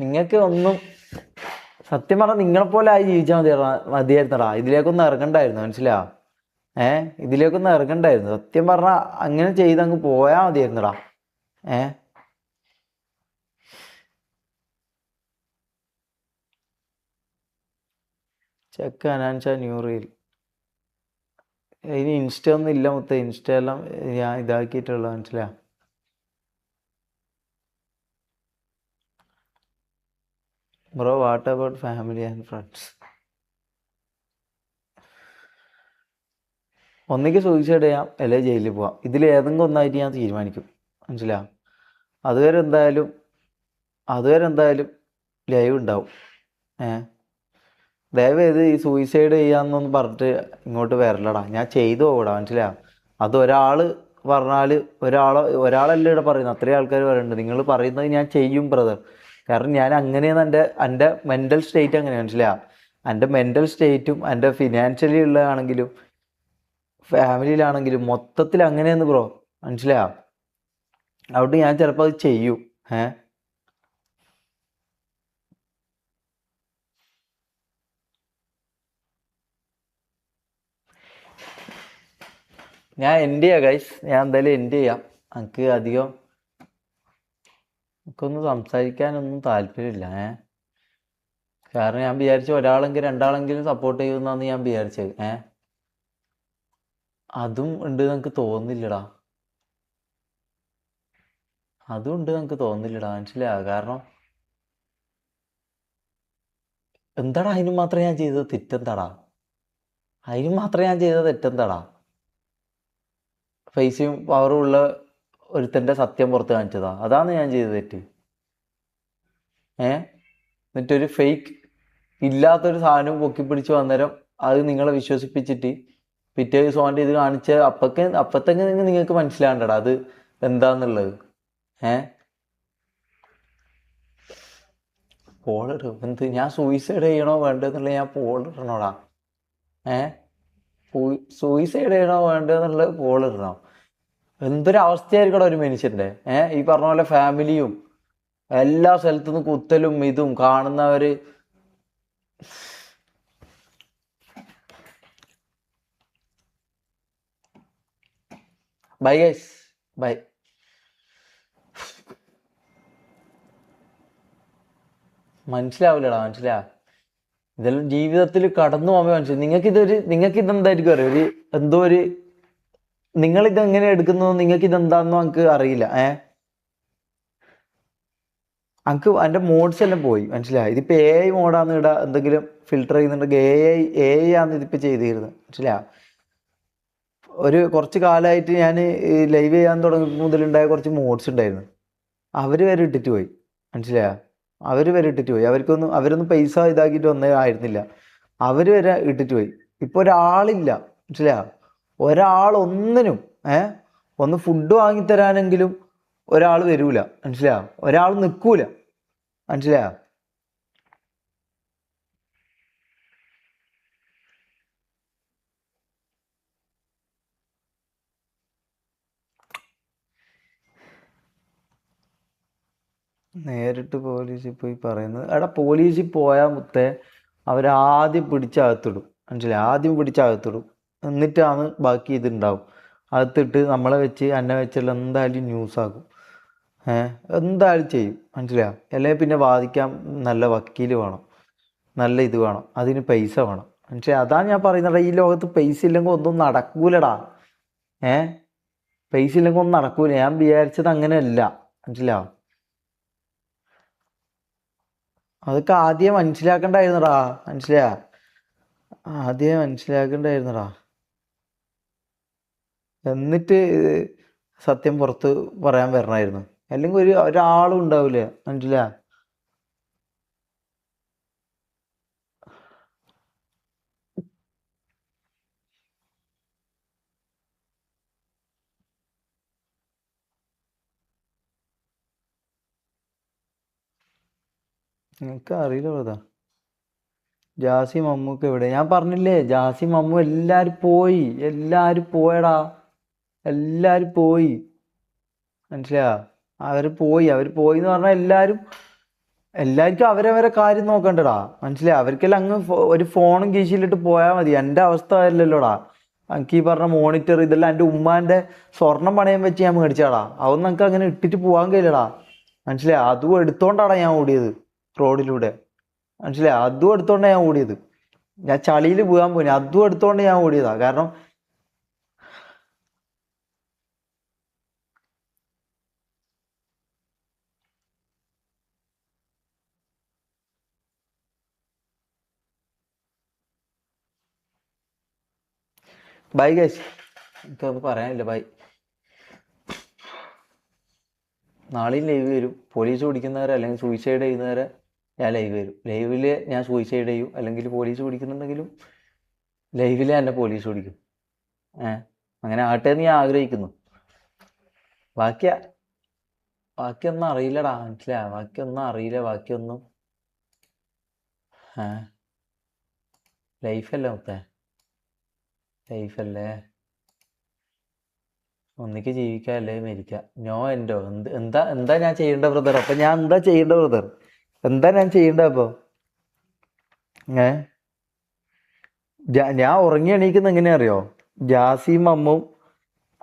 നിങ്ങൾക്ക് ഒന്നും സത്യം പറഞ്ഞാൽ നിങ്ങളെപ്പോലെ ആയി ജീവിച്ചാൽ മതിയായിരുന്നടാ. ഇതിലേക്കൊന്നും ഇറങ്ങണ്ടായിരുന്നു, മനസ്സിലാ? ഇതിലേക്കൊന്നും ഇറങ്ങണ്ടായിരുന്നു. സത്യം പറഞ്ഞാൽ അങ്ങനെ ചെയ്ത് അങ്ങ് പോയാൽ മതിയായിരുന്നടാ. ഏ ചെക്ക് അനാൻഷ ന്യൂ റീൽ. ഇനി ഇൻസ്റ്റ ഒന്നും ഇല്ല മുത്തേ. ഇൻസ്റ്റ എല്ലാം ഞാൻ ഇതാക്കിയിട്ടുള്ള, മനസ്സിലാ? Bro what about family and friends? ഒന്നിക്ക് സൂയിസൈഡ് ചെയ്യാം, അല്ലെ ജയിലിൽ പോവാം. ഇതിൽ ഏതെങ്കിലും ഒന്നായിട്ട് ഞാൻ തീരുമാനിക്കും, മനസ്സിലാ? അതുവരെ എന്തായാലും ലൈവ് ഉണ്ടാവും. ദയവേത് ഈ സൂയിസൈഡ് ചെയ്യാന്നൊന്നും പറഞ്ഞിട്ട് ഇങ്ങോട്ട് വരലടാ. ഞാൻ ചെയ്തു പോകൂടാ, മനസ്സിലാ? അത് ഒരാൾ പറഞ്ഞാൽ ഒരാളല്ല ഇവിടെ പറയുന്നത്, അത്രയും ആൾക്കാർ പറയുന്നുണ്ട്. നിങ്ങൾ പറയുന്നത് ഞാൻ ചെയ്യും ബ്രദർ. കാരണം ഞാൻ അങ്ങനെയാണ് എൻ്റെ മെൻ്റൽ സ്റ്റേറ്റ് അങ്ങനെ, മനസ്സിലാ? എൻ്റെ മെൻ്റൽ സ്റ്റേറ്റും എൻ്റെ ഫിനാൻഷ്യലി ഉള്ളതാണെങ്കിലും ഫാമിലിയിലാണെങ്കിലും മൊത്തത്തിൽ അങ്ങനെയാണ് ബ്രോ, മനസ്സിലാ? അതുകൊണ്ട് ഞാൻ ചിലപ്പോൾ അത് ചെയ്യും. ഞാൻ എൻഡ് ചെയ്യാം ഗൈസ്. ഞാൻ എന്തായാലും എൻഡ് ചെയ്യാം. എനിക്ക് അധികം നമുക്കൊന്നും സംസാരിക്കാനൊന്നും താല്പര്യമില്ല. കാരണം ഞാൻ വിചാരിച്ചു ഒരാളെങ്കിലും രണ്ടാളെങ്കിലും സപ്പോർട്ട് ചെയ്യുമെന്നാണ് ഞാൻ വിചാരിച്ചത്. അതും ഉണ്ട് നമുക്ക് തോന്നുന്നില്ലടാ. മനസ്സിലാ? കാരണം എന്താടാ അതിന് മാത്രം ഞാൻ ചെയ്തത് തെറ്റെന്താടാ? ഫേസും പവറും ഉള്ള ഒരുത്തൻ്റെ സത്യം പുറത്ത് കാണിച്ചതാ. അതാണ് ഞാൻ ചെയ്ത തെറ്റ്. എന്നിട്ടൊരു ഫേക്ക് ഇല്ലാത്തൊരു സാധനം പൊക്കിപ്പിടിച്ച് വന്നേരം അത് നിങ്ങളെ വിശ്വസിപ്പിച്ചിട്ട് പിറ്റേ ദിവസം ഓൻ്റെ ഇത് കാണിച്ച അപ്പത്തന്നെ നിങ്ങൾക്ക് മനസ്സിലാകണ്ടടാ അത് എന്താന്നുള്ളത്. പോളിടും എന്ത്? ഞാൻ സൂയിസൈഡ് ചെയ്യണോ വേണ്ടെന്നുള്ളത് ഞാൻ പോളിടണോടാ. സൂയിസൈഡ് ചെയ്യണോ വേണ്ടെന്നുള്ളത് പോളിടണോ? എന്തൊരവസ്ഥയായിരിക്കണം ഒരു മനുഷ്യൻ്റെ. ഈ പറഞ്ഞ പോലെ ഫാമിലിയും എല്ലാ സ്ഥലത്തു നിന്ന് കുത്തലും ഇതും കാണുന്നവര്. Bye guys, bye. മനസ്സിലാവില്ലടാ, മനസ്സിലാ? ഇതെല്ലാം ജീവിതത്തിൽ കടന്നു പോകുമ്പോൾ മനസ്സിലായി. നിങ്ങൾക്ക് ഇതെന്തായിരിക്കും അറിയാം, എന്തോ ഒരു നിങ്ങളിതെങ്ങനെ എടുക്കുന്നോ നിങ്ങൾക്ക് ഇതെന്താണെന്നോ എനിക്ക് അറിയില്ല. എനിക്ക് എൻ്റെ മോഡ്സ് എല്ലാം പോയി, മനസ്സിലായി? ഇതിപ്പോൾ AI മോഡാന്ന് ഇടാ എന്തെങ്കിലും ഫിൽട്ടർ ചെയ്യുന്നുണ്ടെങ്കിൽ AI ആണ് ഇതിപ്പോൾ ചെയ്തിരുന്നത്, മനസ്സിലാ? കുറച്ച് കാലമായിട്ട് ഞാൻ ലൈവ് ചെയ്യാൻ തുടങ്ങി മുതലുണ്ടായ കുറച്ച് മോഡ്സ് ഉണ്ടായിരുന്നു. അവർ വരെ ഇട്ടിട്ട് പോയി, മനസ്സിലായോ? അവരൊന്നും പൈസ ഇതാക്കിയിട്ട് ഒന്നേ ആയിരുന്നില്ല. അവർ വരെ ഇട്ടിട്ട് പോയി. ഇപ്പോൾ ഒരാളില്ല, മനസ്സിലായോ? ഒരാളൊന്നിനും ഒന്ന് ഫുഡ് വാങ്ങിത്തരാനെങ്കിലും ഒരാൾ വരൂല, മനസ്സിലായോ? ഒരാൾ നിൽക്കൂല, മനസ്സിലായോ? നേരിട്ട് പോലീസിൽ പോയി പറയുന്നത്, എടാ പോലീസിൽ പോയാൽ മുത്തേ അവരാദ്യം പിടിച്ചകത്തിടും, മനസ്സിലായി? ആദ്യം പിടിച്ചകത്തിടും, എന്നിട്ടാണ് ബാക്കി ഇതുണ്ടാവും. അകത്തിട്ട് നമ്മളെ വെച്ച് എന്നെ വെച്ചുള്ള എന്തായാലും ന്യൂസാക്കും. എന്തായാലും ചെയ്യും, മനസ്സിലായോ? അല്ലെങ്കിൽ പിന്നെ വാദിക്കാൻ നല്ല വക്കീൽ വേണം, നല്ല ഇത് വേണം, അതിന് പൈസ വേണം, മനസ്സിലായി? അതാണ് ഞാൻ പറയുന്നത്. ഈ ലോകത്ത് പൈസ ഇല്ലെങ്കിൽ ഒന്നും നടക്കൂലടാ. പൈസ ഇല്ലെങ്കിൽ ഒന്നും നടക്കൂല. ഞാൻ വിചാരിച്ചത് അങ്ങനെയല്ല, മനസ്സിലായോ? അതൊക്കെ ആദ്യം മനസ്സിലാക്കണ്ടായിരുന്നടാ, മനസ്സിലായോ? ആദ്യം മനസ്സിലാക്കണ്ടായിരുന്നടാ. എന്നിട്ട് സത്യം പുറത്ത് പറയാൻ വരണമായിരുന്നു. അല്ലെങ്കിൽ ഒരാളും ഉണ്ടാവില്ല, മനസ്സിലായോ? എനിക്ക് അറിയില്ല ബ്രദാ. ജാസി മമ്മൂക്ക് എവിടെ? ഞാൻ പറഞ്ഞില്ലേ, ജാസി മമ്മു എല്ലാരും പോയടാ. എല്ലാരും പോയി, മനസ്സിലായോ? അവർ പോയി എന്ന് പറഞ്ഞാൽ എല്ലാരും എല്ലാവർക്കും അവരവരെ കാര്യം നോക്കണ്ടടാ, മനസ്സിലായി? അവർക്കെല്ലാം അങ്ങ് ഒരു ഫോണും കീശയിലിട്ട് പോയാൽ മതി. എൻ്റെ അവസ്ഥ അല്ലല്ലോടാ. എനിക്ക് ഈ പറഞ്ഞ മോണിറ്റർ ഇതെല്ലാം എൻ്റെ ഉമ്മാൻ്റെ സ്വർണം പണയം വെച്ച് ഞാൻ മേടിച്ചാടാ. അതൊന്നും നമുക്ക് അങ്ങനെ ഇട്ടിട്ട് പോകാൻ കഴിയില്ലടാ, മനസ്സിലായി? അതും എടുത്തോണ്ടാടാ ഞാൻ ഓടിയത് റോഡിലൂടെ, മനസ്സിലായി? അതും എടുത്തോണ്ടാണ് ഞാൻ ഓടിയത്. ഞാൻ ചളിയിൽ പോകാൻ പോയി, അതും എടുത്തോണ്ട് ഞാൻ ഓടിയതാ. കാരണം ബൈ ഗൈസ്, എനിക്കൊന്നും പറയാനില്ല. ബൈ. നാളെയും ലൈവ് വരും. പോലീസ് പിടിക്കുന്നവരെ അല്ലെങ്കിൽ സൂയിസൈഡ് ചെയ്യുന്നവരെ ഞാൻ ലൈവ് വരും. ലൈവിൽ ഞാൻ സൂയിസൈഡ് ചെയ്യും, അല്ലെങ്കിൽ പോലീസ് പിടിക്കുന്നുണ്ടെങ്കിലും ലൈവിൽ എന്നെ പോലീസ് പിടിക്കും. അങ്ങനെ ആട്ടെ എന്ന് ഞാൻ ആഗ്രഹിക്കുന്നു. ബാക്കി ബാക്കിയൊന്നും അറിയില്ലടാ, മനസ്സിലാ? ബാക്കിയൊന്നും അറിയില്ല. ബാക്കിയൊന്നും ലൈഫല്ലേ മൊത്തം, ലൈഫല്ലേ. ഒന്നിക്ക് ജീവിക്കുക അല്ലേ മരിക്കുക. നോ എൻഡോ. എന്താ എന്താ ഞാൻ ചെയ്യേണ്ട ബ്രദർ? അപ്പൊ ഞാൻ എന്താ ചെയ്യേണ്ട ബ്രദർ? എന്താ ഞാൻ ചെയ്യേണ്ട അപ്പൊ? ഏ ഞാൻ ഉറങ്ങി എണീക്കുന്ന എങ്ങനെയാ അറിയോ? ജാസിയും അമ്മും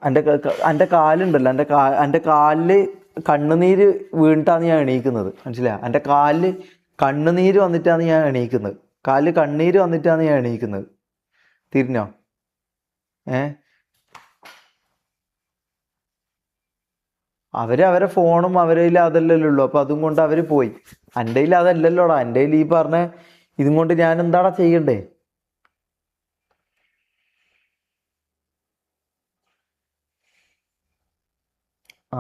എൻ്റെ കാലുണ്ടല്ലോ, എൻ്റെ കാലില് കണ്ണുനീര് വീണിട്ടാണ് ഞാൻ എണീക്കുന്നത്, മനസ്സിലായി? എൻ്റെ കാലില് കണ്ണുനീര് വന്നിട്ടാണ് ഞാൻ എണീക്കുന്നത്. കാലില് കണ്ണീര് വന്നിട്ടാണ് ഞാൻ എണീക്കുന്നത്. തിരിഞ്ഞോ? ഏ അവരെ ഫോണും അവരേൽ അതല്ലല്ലോ ഉള്ളൂ. അപ്പൊ അതും കൊണ്ട് അവര് പോയി. എൻ്റെ കയ്യിൽ അതല്ലല്ലോടാ. എൻ്റെ കയ്യിൽ ഈ പറഞ്ഞ ഇതും കൊണ്ട് ഞാൻ എന്താടാ ചെയ്യണ്ടേ?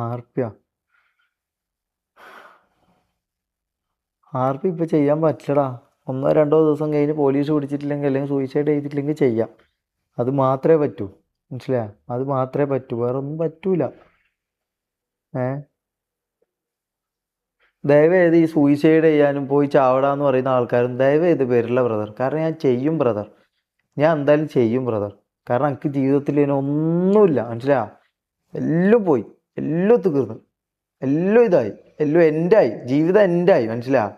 ആർപ്പിയാ? ആർപ്പി ഇപ്പൊ ചെയ്യാൻ പറ്റില്ലടാ. 1-2 ദിവസം കഴിഞ്ഞ് പോലീസ് പിടിച്ചിട്ടില്ലെങ്കിൽ അല്ലെങ്കിൽ സൂയിസൈഡ് ചെയ്തിട്ടില്ലെങ്കിൽ ചെയ്യാം. അത് മാത്രമേ പറ്റൂ, മനസ്സിലായോ? അത് മാത്രമേ പറ്റൂ, വേറെ ഒന്നും പറ്റൂല. ഏഹ് ദയവേത് ഈ സൂയിസൈഡ് ചെയ്യാനും പോയി ചാവടാന്ന് പറയുന്ന ആൾക്കാരും ദയവേത് വരില്ല ബ്രദർ. കാരണം ഞാൻ ചെയ്യും ബ്രദർ, ഞാൻ എന്തായാലും ചെയ്യും ബ്രദർ. കാരണം എനിക്ക് ജീവിതത്തിൽ ഇനി ഒന്നുമില്ല, മനസ്സിലായോ? എല്ലാം പോയി, എല്ലാം തീർന്നു, എല്ലാം ഇതായി, എല്ലാം എൻഡായി, ജീവിതം എൻഡായി, മനസ്സിലായോ?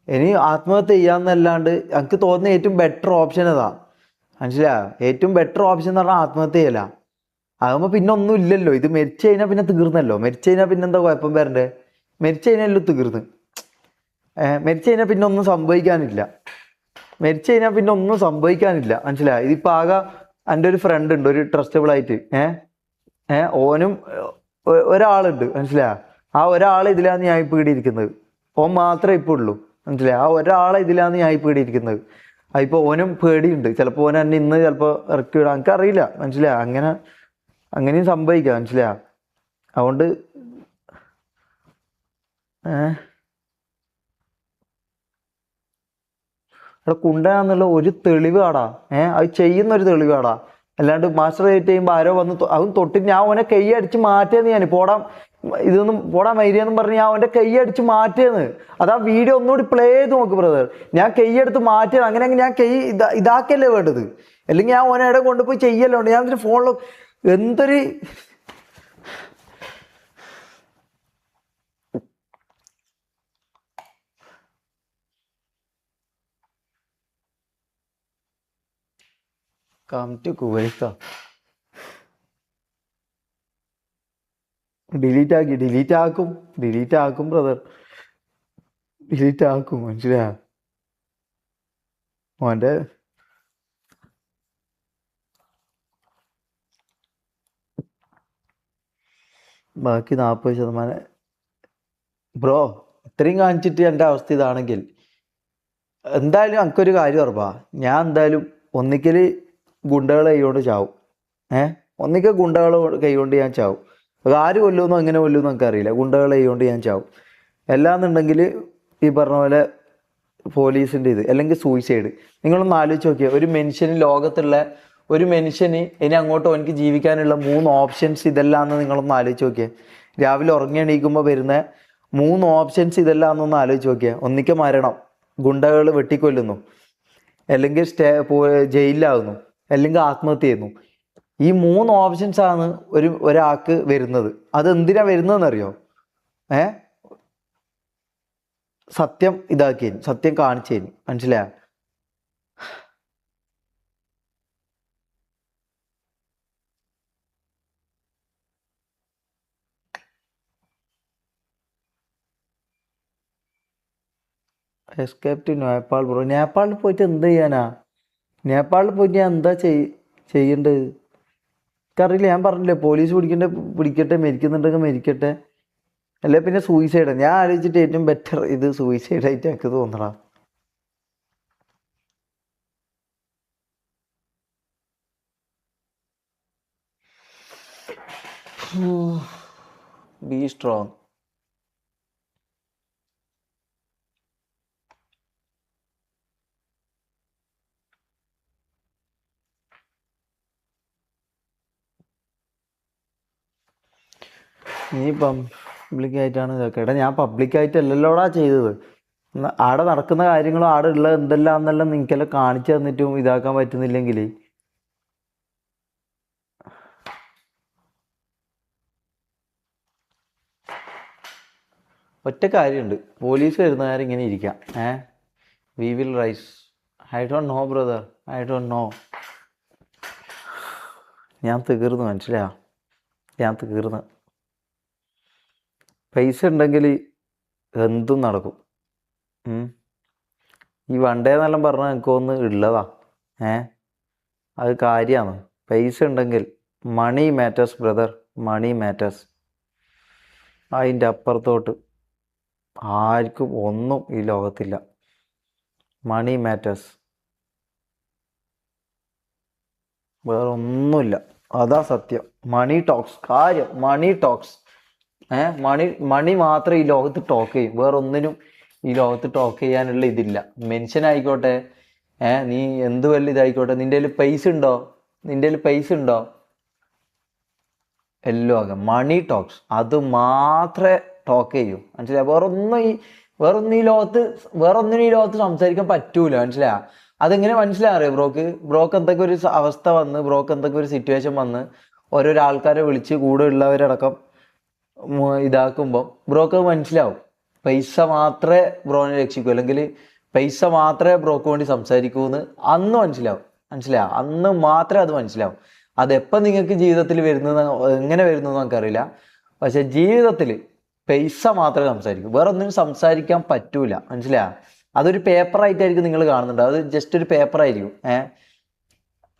ഇനി ആത്മഹത്യ ചെയ്യാന്നല്ലാണ്ട് എനിക്ക് തോന്നുന്ന ഏറ്റവും ബെറ്റർ ഓപ്ഷൻ അതാ, മനസ്സിലായോ? ഏറ്റവും ബെറ്റർ ഓപ്ഷൻ എന്ന് പറഞ്ഞാൽ ആത്മഹത്യ ചെയ്യല. അതാകുമ്പോൾ പിന്നെ ഒന്നും ഇല്ലല്ലോ. ഇത് മരിച്ചു കഴിഞ്ഞാൽ പിന്നെ തീർന്നല്ലോ. മരിച്ചു കഴിഞ്ഞാൽ പിന്നെ എന്താ കുഴപ്പം വരണ്ടേ? മരിച്ചു കഴിഞ്ഞാൽ എല്ലാം തീർന്ന്. മരിച്ചു കഴിഞ്ഞാൽ പിന്നെ ഒന്നും സംഭവിക്കാനില്ല. മരിച്ചു കഴിഞ്ഞാൽ പിന്നെ ഒന്നും സംഭവിക്കാനില്ല, മനസ്സിലായോ? ഇതിപ്പോൾ ആകെ എൻ്റെ ഒരു ഫ്രണ്ട് ഉണ്ട്, ഒരു ട്രസ്റ്റബിൾ ആയിട്ട്. ഓനും ഒരാളുണ്ട്, മനസ്സിലായോ? ആ ഒരാളെ ഇതിലാണ് ഞാൻ ഇപ്പോൾ ഇവിടെ ഇരിക്കുന്നത്. ഓൻ മാത്രമേ ഇപ്പോൾ ഉള്ളൂ, മനസ്സിലായോ? ആ ഒരാളെ ഇതിലാണ് ഞാൻ ഇപ്പോൾ ഇവിടെ ഇരിക്കുന്നത്. അതിപ്പോൾ ഓനും പേടിയുണ്ട്, ചിലപ്പോൾ ഓൻ എന്നെ ഇന്ന് ചിലപ്പോൾ ഇറക്കി വിടാം, എനിക്കറിയില്ല, മനസ്സിലായോ? അങ്ങനെയും സംഭവിക്കാം, മനസ്സിലായോ? അതുകൊണ്ട് അവിടെ കുണ്ടയാന്നുള്ള ഒരു തെളിവാടാ. അത് ചെയ്യുന്ന ഒരു തെളിവാടാ. അല്ലാണ്ട് മാസ്റ്റർ ഡേറ്റ് ചെയ്യുമ്പോൾ ആരോ വന്ന് അതും തൊട്ടിട്ട് ഞാൻ അവനെ കൈ അടിച്ച് മാറ്റിയെന്ന്. ഞാൻ പോടാം ഇതൊന്നും പോടാൻ മൈരിയെന്നും പറഞ്ഞ് ഞാൻ അവൻ്റെ കൈ അടിച്ച് മാറ്റിയെന്ന്. അത് ആ വീഡിയോ ഒന്നുകൂടി പ്ലേ ചെയ്ത് നോക്ക് ബ്രദർ. ഞാൻ കൈ എടുത്ത് മാറ്റിയത്. അങ്ങനെയെങ്കിൽ ഞാൻ കൈ ഇതാക്കല്ലേ വേണ്ടത്, അല്ലെങ്കിൽ ഞാൻ ഓനെ ഇടം കൊണ്ടുപോയി ചെയ്യല്ലോ. ഞാൻ ഇതിന് ഫോണിൽ എന്തൊരു കം ടു കുവൈത്ത. ഡിലീറ്റ് ആക്കും ബ്രദർ, ഡിലീറ്റ് ആക്കും, മനസ്സിലായോ? ഓൻ്റെ ബാക്കി 40%. ബ്രോ ഇത്രയും കാണിച്ചിട്ട് എൻ്റെ അവസ്ഥ ഇതാണെങ്കിൽ എന്തായാലും എനിക്കൊരു കാര്യം ഉറപ്പാ. ഞാൻ എന്തായാലും ഒന്നിക്കൽ ഗുണ്ടകളെ കൈകൊണ്ട് ചാവും. ഒന്നിക്കൽ ഗുണ്ടകളെ കൈകൊണ്ട് ഞാൻ ചാവും. അത് ആര് കൊല്ലുമെന്നോ എങ്ങനെ കൊല്ലുമെന്നോ എനിക്കറിയില്ല. ഗുണ്ടകളെ കൈകൊണ്ട് ഞാൻ ചാവും. എല്ലാന്നുണ്ടെങ്കിൽ ഈ പറഞ്ഞ പോലെ പോലീസിൻ്റെ ഇത്, അല്ലെങ്കിൽ സൂയിസൈഡ്. നിങ്ങളൊന്ന് ആലോചിച്ച് നോക്കിയാൽ ഒരു മനുഷ്യന്, ലോകത്തുള്ള ഒരു മനുഷ്യന് ഇനി അങ്ങോട്ട് എനിക്ക് ജീവിക്കാനുള്ള 3 ഓപ്ഷൻസ് ഇതെല്ലാമെന്ന് നിങ്ങളൊന്ന് ആലോചിച്ച് നോക്കിയാൽ. രാവിലെ ഉറങ്ങി എണീക്കുമ്പോൾ വരുന്ന 3 ഓപ്ഷൻസ് ഇതെല്ലാമെന്നൊന്ന് ആലോചിച്ച് നോക്കിയാൽ. ഒന്നിക്കൽ മരണം, ഗുണ്ടകൾ വെട്ടിക്കൊല്ലുന്നു, അല്ലെങ്കിൽ ജയിലിലാകുന്നു, അല്ലെങ്കിൽ ആത്മഹത്യ ചെയ്യുന്നു. ഈ 3 ഓപ്ഷൻസാണ് ഒരാൾക്ക് വരുന്നത്. അത് എന്തിനാ വരുന്നതെന്നറിയോ? സത്യം ഇതാക്കിയേന്, സത്യം കാണിച്ചേന്. മനസ്സിലായ? Escape to Nepal bro. നേപ്പാളിൽ പോയിട്ട് എന്ത് ചെയ്യാനാ? നേപ്പാളിൽ പോയിട്ട് ഞാൻ എന്താ ചെയ്യേണ്ടത്? എനിക്കറിയില്ല. ഞാൻ പറഞ്ഞില്ലേ, പോലീസ് പിടിക്കട്ടെ, മരിക്കുന്നുണ്ടെങ്കിൽ മരിക്കട്ടെ, അല്ലെ പിന്നെ സൂയിസൈഡ്. ഞാൻ ആലോചിച്ചിട്ട് ഏറ്റവും ബെറ്റർ ഇത് സൂയിസൈഡ് ആയിട്ട് എനിക്ക് തോന്നണം. B strong. നീ പബ്ലിക്കായിട്ടാണ് ഇതൊക്കെ. എടാ ഞാൻ പബ്ലിക്കായിട്ടല്ലല്ലോടാ ചെയ്തത്. ആടെ നടക്കുന്ന കാര്യങ്ങളും ആടെ ഉള്ള എന്തെല്ലാന്നെല്ലാം നിനക്കെല്ലാം കാണിച്ചു തന്നിട്ടും ഇതാക്കാൻ പറ്റുന്നില്ലെങ്കിൽ ഒറ്റ കാര്യമുണ്ട്, പോലീസ് വരുന്നവരെ ഇങ്ങനെ ഇരിക്കാം. We will rice. I don't know brother, I don't know. ഞാൻ തീർന്നു, മനസ്സിലായോ? ഞാൻ തീർന്ന്. പൈസ ഉണ്ടെങ്കിൽ എന്തും നടക്കും. ഈ വണ്ടേ എന്നെല്ലാം പറഞ്ഞാൽ എനിക്കൊന്ന് ഉള്ളതാ. അത് കാര്യമാണ്. പൈസ ഉണ്ടെങ്കിൽ money matters brother, money matters. അതിൻ്റെ അപ്പുറത്തോട്ട് ആർക്കും ഒന്നും ഈ ലോകത്തില്ല. മണി മാറ്റേഴ്സ്, വേറെ ഒന്നുമില്ല. അതാ സത്യം. Money talks. കാര്യം മണി ടോക്സ്. മണി മാത്രം ഈ ലോകത്ത് ടോക്ക് ചെയ്യും. വേറെ ഒന്നിനും ഈ ലോകത്ത് ടോക്ക് ചെയ്യാനുള്ള ഇതില്ല. മെൻഷനായിക്കോട്ടെ, നീ എന്ത് വല്ല ഇതായിക്കോട്ടെ, നിന്റെ കയ്യിൽ പൈസ ഉണ്ടോ, നിന്റെ കയ്യിൽ പൈസ ഉണ്ടോ, എല്ലാം ആകാം. മണി ടോക്സ്, അത് മാത്രമേ ടോക്ക് ചെയ്യൂ. മനസ്സിലായ? വേറൊന്നും ഈ ലോകത്ത് സംസാരിക്കാൻ പറ്റൂല. മനസ്സിലായ? അതെങ്ങനെ മനസ്സിലാറിയോ ബ്രോക്ക് എന്തൊക്കെ ഒരു അവസ്ഥ വന്ന്, ബ്രോക്ക് എന്തൊക്കെ ഒരു സിറ്റുവേഷൻ വന്ന് ഓരോരോ ആൾക്കാരെ വിളിച്ച് കൂടെ ഉള്ളവരടക്കം ഇതാക്കുമ്പോൾ ബ്രോക്ക് മനസ്സിലാവും. പൈസ മാത്രമേ ബ്രോനെ രക്ഷിക്കൂ, അല്ലെങ്കിൽ പൈസ മാത്രമേ ബ്രോക്ക് വേണ്ടി സംസാരിക്കൂ എന്ന് അന്ന് മനസ്സിലാവും. മനസ്സിലാവും? അന്ന് മാത്രമേ അത് മനസ്സിലാവും. അതെപ്പം നിങ്ങൾക്ക് ജീവിതത്തിൽ വരുന്നത്, എങ്ങനെ വരുന്നു നമുക്കറിയില്ല. പക്ഷെ ജീവിതത്തിൽ പൈസ മാത്രമേ സംസാരിക്കൂ, വേറെ ഒന്നിനും സംസാരിക്കാൻ പറ്റൂല. മനസ്സിലായ? അതൊരു പേപ്പറായിട്ടായിരിക്കും നിങ്ങൾ കാണുന്നുണ്ട്. അത് ജസ്റ്റ് ഒരു പേപ്പറായിരിക്കും.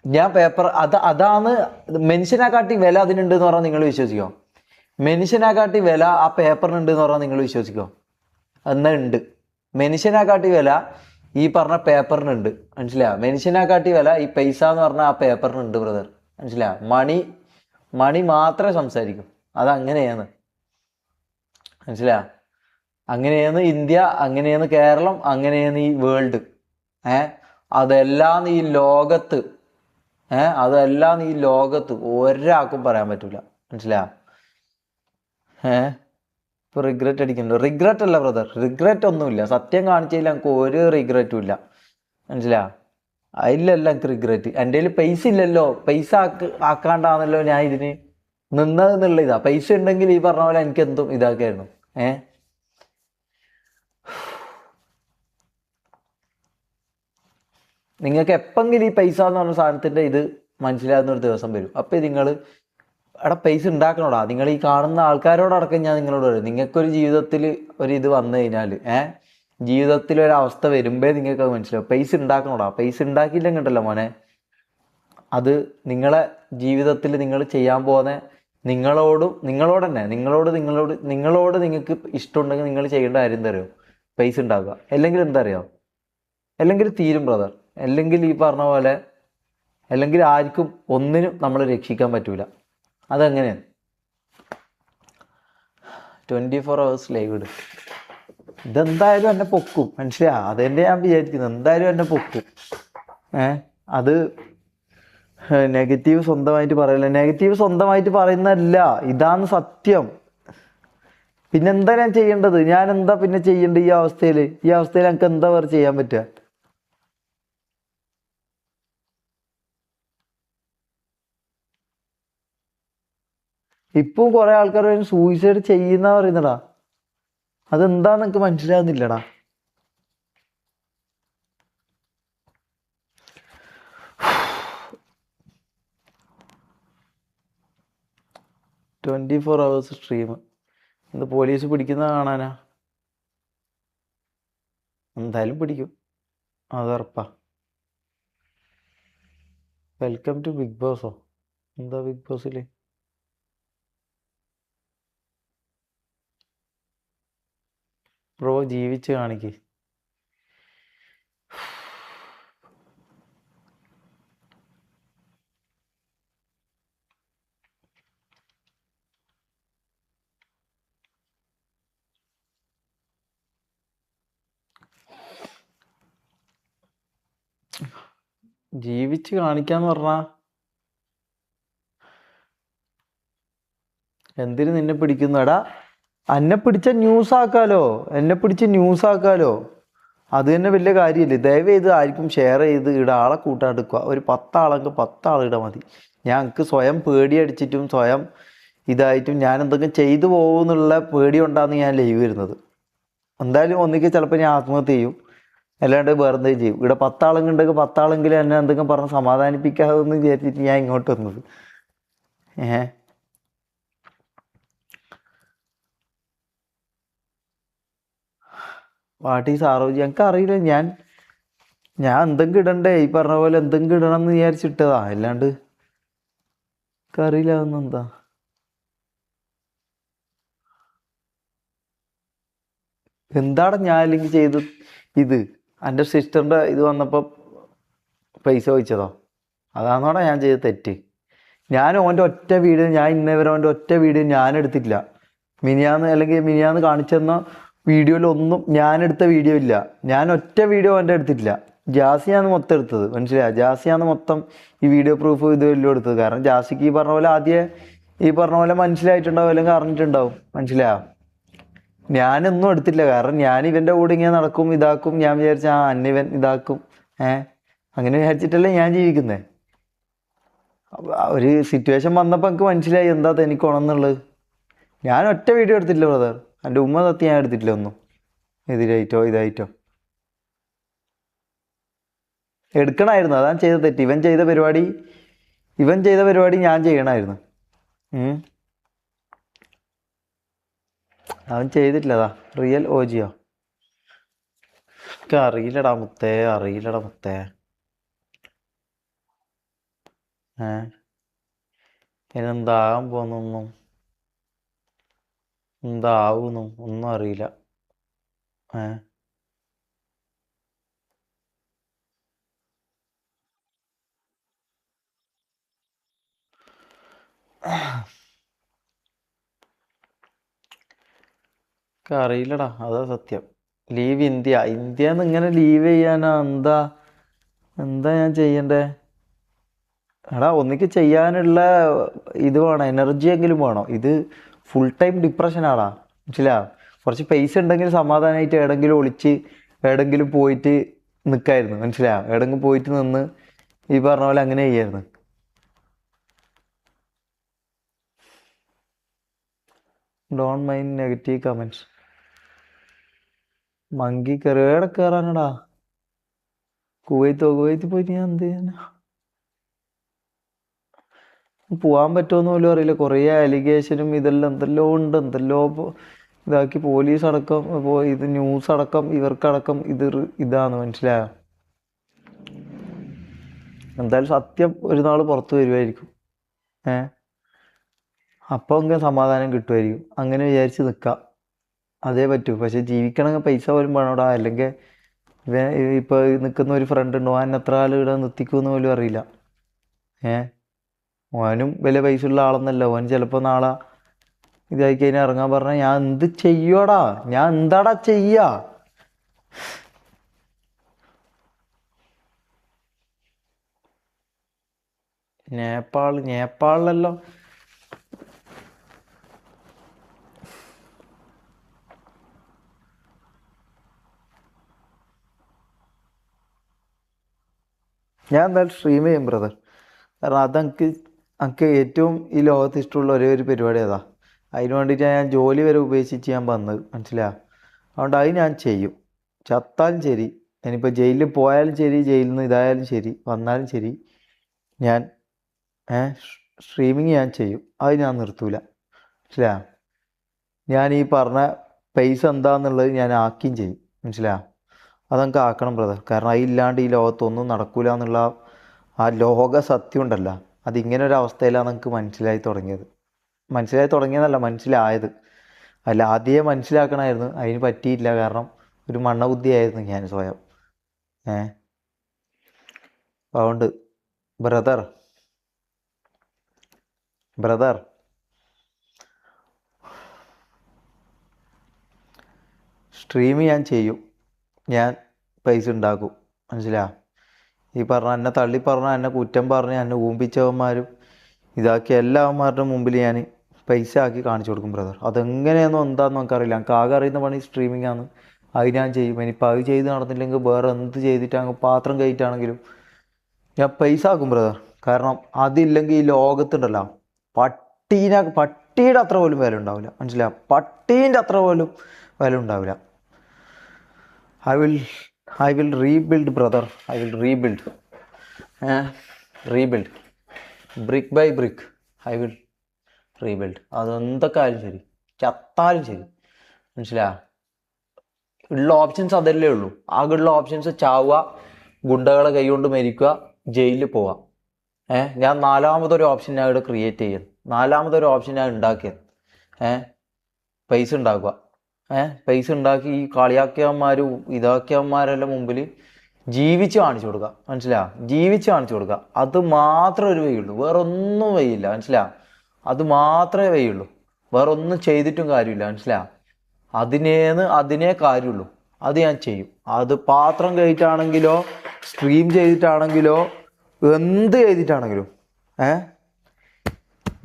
ഞാൻ പേപ്പർ അതാണ് മനുഷ്യനെക്കാട്ടി വില അതിനുണ്ട് എന്ന് പറഞ്ഞാൽ നിങ്ങൾ വിശ്വസിക്കോ? മനുഷ്യനെക്കാട്ടി വില ആ പേപ്പറിനുണ്ട് എന്ന് പറഞ്ഞാൽ നിങ്ങൾ വിശ്വസിക്കോ? എന്നാ ഉണ്ട്. മനുഷ്യനെക്കാട്ടി വില ഈ പറഞ്ഞ പേപ്പറിനുണ്ട്. മനസ്സിലായ? മനുഷ്യനെക്കാട്ടി വില ഈ പൈസ എന്ന് പറഞ്ഞ ആ പേപ്പറിനുണ്ട് ബ്രദർ. മനസ്സിലായ? മണി മാത്രമേ സംസാരിക്കൂ. അതങ്ങനെയാണ്. മനസ്സിലായ? അങ്ങനെയാണ് ഇന്ത്യ, അങ്ങനെയാണ് കേരളം, അങ്ങനെയാണ് ഈ വേൾഡ്. അതെല്ലാം ഈ ലോകത്ത് അതെല്ലാം ഈ ലോകത്ത് ഒരാൾക്കും പറയാൻ പറ്റൂല. മനസ്സിലായ? ഇപ്പൊ റിഗ്രറ്റ് അടിക്കുന്നുണ്ട്. റിഗ്രറ്റ് അല്ല ബ്രദർ, റിഗ്രറ്റ് ഒന്നുമില്ല. സത്യം കാണിച്ചതിൽ എനിക്ക് ഒരു റിഗ്രറ്റും ഇല്ല. മനസ്സിലായ? അതിലല്ല എനിക്ക് റിഗ്രറ്റ്. എൻ്റെ കയ്യിൽ പൈസ ഇല്ലല്ലോ, പൈസ ആക്കാണ്ടാണല്ലോ ഞാൻ ഇതിന് നിന്നതെന്നുള്ള ഇതാ. പൈസ ഉണ്ടെങ്കിൽ ഈ പറഞ്ഞ പോലെ എനിക്ക് എന്തും ഇതാക്കായിരുന്നു. നിങ്ങൾക്ക് എപ്പെങ്കിലും ഈ പൈസ എന്ന് പറഞ്ഞ സാധനത്തിന്റെ ഇത് മനസ്സിലാകുന്ന ഒരു ദിവസം വരും. അപ്പൊ നിങ്ങൾ പൈസ ഉണ്ടാക്കണോടാ. നിങ്ങൾ ഈ കാണുന്ന ആൾക്കാരോടടക്കം ഞാൻ നിങ്ങളോട് പറയും, നിങ്ങൾക്കൊരു ജീവിതത്തിൽ ഒരു ഇത് വന്നു കഴിഞ്ഞാൽ ജീവിതത്തിൽ ഒരവസ്ഥ വരുമ്പേ നിങ്ങൾക്ക് അത് മനസ്സിലാവും. പൈസ ഉണ്ടാക്കണോടാ. പൈസ ഉണ്ടാക്കിയില്ലെങ്കിൽ ഉണ്ടല്ലോ മോനെ, അത് നിങ്ങളെ ജീവിതത്തിൽ നിങ്ങൾ ചെയ്യാൻ പോകുന്ന നിങ്ങളോട് തന്നെ നിങ്ങളോട് നിങ്ങൾക്ക് ഇഷ്ടമുണ്ടെങ്കിൽ നിങ്ങൾ ചെയ്യേണ്ട കാര്യം എന്താ അറിയോ? പൈസ ഉണ്ടാക്കുക. അല്ലെങ്കിൽ എന്താ അറിയോ? അല്ലെങ്കിൽ തീരും ബ്രദർ. അല്ലെങ്കിൽ ഈ പറഞ്ഞ പോലെ, അല്ലെങ്കിൽ ആർക്കും ഒന്നിനും നമ്മൾ രക്ഷിക്കാൻ പറ്റൂല. അതെങ്ങനെയാണ്? 24 hours ലൈവ് ഇടും. ഇതെന്തായാലും എന്നെ പൊക്കും. മനസ്സിലാ? അതെന്നെ ഞാൻ വിചാരിക്കുന്നത്. എന്തായാലും എന്നെ പൊക്കും. അത് നെഗറ്റീവ് സ്വന്തമായിട്ട് പറയില്ല. നെഗറ്റീവ് സ്വന്തമായിട്ട് പറയുന്നതല്ല, ഇതാണ് സത്യം. പിന്നെന്താ ഞാൻ ചെയ്യേണ്ടത്? ഞാൻ എന്താ പിന്നെ ചെയ്യേണ്ടത് ഈ അവസ്ഥയിൽ എനിക്ക് എന്താ വേറെ ചെയ്യാൻ പറ്റുക? ഇപ്പം കുറെ ആൾക്കാർ സൂയിസൈഡ് ചെയ്യുന്ന പറയുന്നടാ. അതെന്താന്ന് എനിക്ക് മനസ്സിലാകുന്നില്ലടാ. 24 hours സ്ട്രീം. ഇത് പോലീസ് പിടിക്കുന്നത് കാണാനാ? എന്തായാലും പിടിക്കും, അത് ഉറപ്പാ. വെൽക്കം ടു ബിഗ് ബോസോ? എന്താ ബിഗ് ബോസിൽ? ബ്രോ ജീവിച്ച് കാണിക്ക്. ജീവിച്ച് കാണിക്കാന്ന് പറഞ്ഞാ എന്തിനു നിന്നെ പിടിക്കുന്നടാ? എന്നെ പിടിച്ച ന്യൂസ് ആക്കാലോ, എന്നെ പിടിച്ച് ന്യൂസ് ആക്കാലോ. അത് തന്നെ വലിയ കാര്യമില്ലേ? ദയവ് ചെയ്ത് ആർക്കും ഷെയർ ചെയ്ത് ഇവിടെ ആളെ കൂട്ടാണ്ടിക്കുക. ഒരു 10 ആളെങ്കിൽ 10 ആളിടാൻ മതി. ഞങ്ങൾക്ക് സ്വയം പേടിയടിച്ചിട്ടും സ്വയം ഇതായിട്ടും ഞാൻ എന്തെങ്കിലും ചെയ്തു പോകുമെന്നുള്ള പേടി കൊണ്ടാണ് ഞാൻ ലൈവ് വരുന്നത്. എന്തായാലും ഒന്നിക്ക് ചിലപ്പോൾ ഞാൻ ആത്മഹത്യ ചെയ്യും, അല്ലാണ്ട് വേറെ എന്തെങ്കിലും ചെയ്യും. ഇവിടെ 10 ആളെങ്കിലുണ്ടെങ്കിൽ 10 ആളെങ്കിലും എന്നെ എന്തെങ്കിലും പറഞ്ഞ് സമാധാനിപ്പിക്കാതെന്ന് വിചാരിച്ചിട്ട് ഞാൻ ഇങ്ങോട്ട് വന്നത്. വാട്ട് ഈസ് ആറോജി? ഞങ്ങൾക്ക് അറിയില്ല. ഞാൻ എന്തെങ്കിലും ഇടണ്ടേ? ഈ പറഞ്ഞ പോലെ എന്തെങ്കിലും ഇടണം എന്ന് വിചാരിച്ചിട്ടതാ, അല്ലാണ്ട് അറിയില്ല അതൊന്നും. എന്താ എന്താണ് ഞാൻ അല്ലെങ്കിൽ ചെയ്ത്? ഇത് എൻ്റെ സിസ്റ്ററിൻ്റെ ഇത് വന്നപ്പോൾ പൈസ ചോദിച്ചതോ? അതാണോടാ ഞാൻ ചെയ്ത തെറ്റ്? ഞാൻ ഓൻ്റെ ഒറ്റ വീഡിയോ, ഞാൻ ഇന്നേവരെ ഓൻ്റെ ഒറ്റ വീഡിയോ ഞാൻ എടുത്തിട്ടില്ല. മിനിയാന്ന് കാണിച്ചെന്ന വീഡിയോയിലൊന്നും ഞാൻ എടുത്ത വീഡിയോ ഇല്ല. ഞാൻ ഒറ്റ വീഡിയോ ഓൻ്റെ എടുത്തിട്ടില്ല. ജാസിയാണ് മൊത്തം എടുത്തത്, മനസ്സിലായോ? ജാസിയാണ് മൊത്തം ഈ വീഡിയോ പ്രൂഫ് ഇതെല്ലാം എടുത്തത്. കാരണം ജാസിക്ക് ഈ പറഞ്ഞ പോലെ ആദ്യം ഈ പറഞ്ഞ പോലെ മനസ്സിലായിട്ടുണ്ടാവും, അല്ലെങ്കിൽ അറിഞ്ഞിട്ടുണ്ടാവും, മനസ്സിലായോ? ഞാനൊന്നും എടുത്തില്ല. കാരണം ഞാൻ ഇവൻ്റെ കൂടെ ഇങ്ങനെ നടക്കും ഇതാക്കും. ഞാൻ വിചാരിച്ച അന്നിവൻ ഇതാക്കും, അങ്ങനെ വിചാരിച്ചിട്ടല്ലേ ഞാൻ ജീവിക്കുന്നത്. ഒരു സിറ്റുവേഷൻ വന്നപ്പോൾ എനിക്ക് മനസ്സിലായി എന്താ എനിക്ക് ഉണമെന്നുള്ളത്. ഞാൻ ഒറ്റ വീഡിയോ എടുത്തിട്ടില്ല ബ്രദർ. എൻ്റെ ഉമ്മ തത്തി ഞാൻ എടുത്തിട്ടില്ല ഒന്നും, എതിരായിട്ടോ ഇതായിട്ടോ. എടുക്കണമായിരുന്നു, അതാണ് ചെയ്ത തെറ്റ്. ഇവൻ ചെയ്ത പരിപാടി ഞാൻ ചെയ്യണമായിരുന്നു. അവൻ ചെയ്തിട്ടില്ല. അതാ റിയൽ ഓജിയോ? എനിക്ക് അറിയില്ലടാ മുത്തേ. ഇനെന്താകാൻ പോന്നൊന്നും എന്താവുന്നു ഒന്നും അറിയില്ല. അറിയില്ലടാ, അതാ സത്യം. ലീവ് ഇന്ത്യന്ന് ഇങ്ങനെ ലീവ് ചെയ്യാനാ? എന്താ ഞാൻ ചെയ്യണ്ടേ? എടാ ഒന്നിക്ക് ചെയ്യാനുള്ള ഇത് വേണം, എനർജി എങ്കിലും വേണം. ഇത് ഫുൾ ടൈം ഡിപ്രഷനാടാ, മനസ്സിലാ? കുറച്ച് പൈസ ഉണ്ടെങ്കിൽ സമാധാനമായിട്ട് എവിടെങ്കിലും പോയിട്ട് നിൽക്കായിരുന്നു, മനസ്സിലാ? എവിടെങ്കിലും പോയിട്ട് നിന്ന് ഈ പറഞ്ഞ പോലെ അങ്ങനെ ചെയ്യായിരുന്നു. Don't mind negative comments. Monkey കയറാനടാ. കുവൈത്ത് പോയിട്ട് ഞാൻ എന്ത് ചെയ്യാനാ? പോവാൻ പറ്റുമെന്ന് പോലും അറിയില്ല. കുറേ അലിഗേഷനും ഇതെല്ലാം എന്തെല്ലോ ഇതാക്കി പോലീസ് അടക്കം ഇത് ന്യൂസ് അടക്കം ഇവർക്കടക്കം ഇതാണ്, മനസ്സിലായോ? എന്തായാലും സത്യം ഒരു നാൾ പുറത്തു വരുമായിരിക്കും. അപ്പോൾ ഇങ്ങനെ സമാധാനം കിട്ടുമായിരിക്കും. അങ്ങനെ വിചാരിച്ച് നിൽക്കാം, അതേ പറ്റൂ. പക്ഷെ ജീവിക്കണമെങ്കിൽ പൈസ പോലും വേണോടാ. അല്ലെങ്കിൽ ഇപ്പോൾ നിൽക്കുന്ന ഒരു ഫ്രണ്ട് ഉണ്ട്, ഓൻ എത്ര കാലം ഇവിടെ നിർത്തിക്കുമെന്ന് പോലും അറിയില്ല. ഓനും വലിയ പൈസ ഉള്ള ആളൊന്നല്ല. ഓൻ ചിലപ്പോൾ നാളെ ഇതായി കഴിഞ്ഞാൽ ഇറങ്ങാൻ പറഞ്ഞാൽ ഞാൻ എന്ത് ചെയ്യോടാ? ഞാൻ എന്താടാ ചെയ്യാ? നേപ്പാളിലല്ലോ. ഞാൻ എന്തായാലും സ്ട്രീം ചെയ്യും ബ്രദർ. കാരണം എനിക്ക് ഏറ്റവും ഈ ലോകത്ത് ഇഷ്ടമുള്ള ഒരേ ഒരു പരിപാടി അതാ. അതിന് വേണ്ടിയിട്ടാണ് ഞാൻ ജോലി വരെ ഉപേക്ഷിച്ച് ഞാൻ വന്നത്, മനസ്സിലായോ? അതുകൊണ്ട് അത് ഞാൻ ചെയ്യും. ചത്താലും ശരി, ഇനിയിപ്പോൾ ജയിലിൽ പോയാലും ശരി, ജയിലിൽ നിന്ന് ഇതായാലും ശരി, വന്നാലും ശരി, ഞാൻ സ്ട്രീമിങ് ഞാൻ ചെയ്യും. അത് ഞാൻ നിർത്തൂല. മനസ്സിലാ? ഞാൻ ഈ പറഞ്ഞ പൈസ എന്താന്നുള്ളത് ഞാൻ ആക്കുകയും ചെയ്യും. മനസ്സിലാ? അതങ്ങ് ആക്കണം ബ്രദർ. കാരണം അതില്ലാണ്ട് ഈ ലോകത്തൊന്നും നടക്കൂല എന്നുള്ള ആ ലോക സത്യം ഉണ്ടല്ലോ, അതിങ്ങനെ ഒരു അവസ്ഥയിലാണ് എനിക്ക് മനസ്സിലായി തുടങ്ങിയത്. മനസ്സിലായി തുടങ്ങിയതല്ല, മനസ്സിലായത്. അല്ല, ആദ്യമേ മനസ്സിലാക്കണമായിരുന്നു, അതിന് പറ്റിയില്ല. കാരണം ഒരു മണ്ണബുദ്ധിയായിരുന്നു ഞാൻ സ്വയം. ഏ അതുകൊണ്ട് ബ്രദർ ബ്രദർ സ്ട്രീം ഞാൻ ചെയ്യും, ഞാൻ പൈസ ഉണ്ടാക്കും. മനസ്സിലാ? ഈ പറഞ്ഞ എന്നെ തള്ളി പറഞ്ഞ, എന്നെ കുറ്റം പറഞ്ഞ്, എന്നെ ഊമ്പിച്ചവന്മാരും ഇതാക്കിയ എല്ലാവന്മാരുടെ മുമ്പിൽ ഞാൻ പൈസ ആക്കി കാണിച്ചു കൊടുക്കും ബ്രദർ. അതെങ്ങനെയാണെന്നോ എന്താണെന്നോ എനിക്കറിയില്ല. എനിക്ക് ആകെ അറിയുന്ന പണി സ്ട്രീമിംഗ് ആണ്. അത് ഞാൻ ചെയ്യും. ഇനിയിപ്പോൾ അത് ചെയ്ത് നടന്നില്ലെങ്കിൽ വേറെ എന്ത് ചെയ്തിട്ടാണെങ്കിൽ പാത്രം കയറ്റാണെങ്കിലും ഞാൻ പൈസ ആക്കും ബ്രദർ. കാരണം അതില്ലെങ്കിൽ ഈ ലോകത്തുണ്ടല്ലോ, പട്ടിയുടെ അത്ര പോലും വില ഉണ്ടാവില്ല. മനസ്സിലാവും? പട്ടീൻ്റെ അത്ര പോലും വില ഉണ്ടാവില്ല. I will I will rebuild brother. I will rebuild. Rebuild brick by brick. I will rebuild. അതെന്തൊക്കെ ആയാലും ശരി, ചത്താലും ശരി. മനസ്സിലാ? ഉള്ള ഓപ്ഷൻസ് അതല്ലേ ഉള്ളൂ. ആകെയുള്ള ഓപ്ഷൻസ് ചാവുക, ഗുണ്ടകളെ കൈകൊണ്ട് മരിക്കുക, ജയിലിൽ പോവുക. ഞാൻ നാലാമതൊരു ഓപ്ഷൻ ഞാൻ ഇവിടെ ക്രിയേറ്റ് ചെയ്യുന്നു. നാലാമതൊരു ഓപ്ഷൻ ഞാൻ ഉണ്ടാക്കിയത് പൈസ ഉണ്ടാക്കുക. പൈസ ഉണ്ടാക്കി ഈ കളിയാക്കിയവന്മാരും ഇതാക്കിയവന്മാരെല്ലാം മുമ്പിൽ ജീവിച്ച് കാണിച്ചു കൊടുക്കുക. മനസ്സിലാ? ജീവിച്ച് കാണിച്ചു കൊടുക്കുക. അത് മാത്രമേ ഒരു വഴിയുള്ളൂ, വേറെ ഒന്നും വഴിയില്ല. മനസ്സിലാ? അത് മാത്രമേ വഴിയുള്ളൂ, വേറെ ഒന്നും ചെയ്തിട്ടും കാര്യമില്ല. മനസ്സിലാ? അതിനേ കാര്യമുള്ളൂ. അത് ഞാൻ ചെയ്യും. അത് പാത്രം കയറ്റാണെങ്കിലോ സ്ട്രീം ചെയ്തിട്ടാണെങ്കിലോ എന്ത് ചെയ്തിട്ടാണെങ്കിലും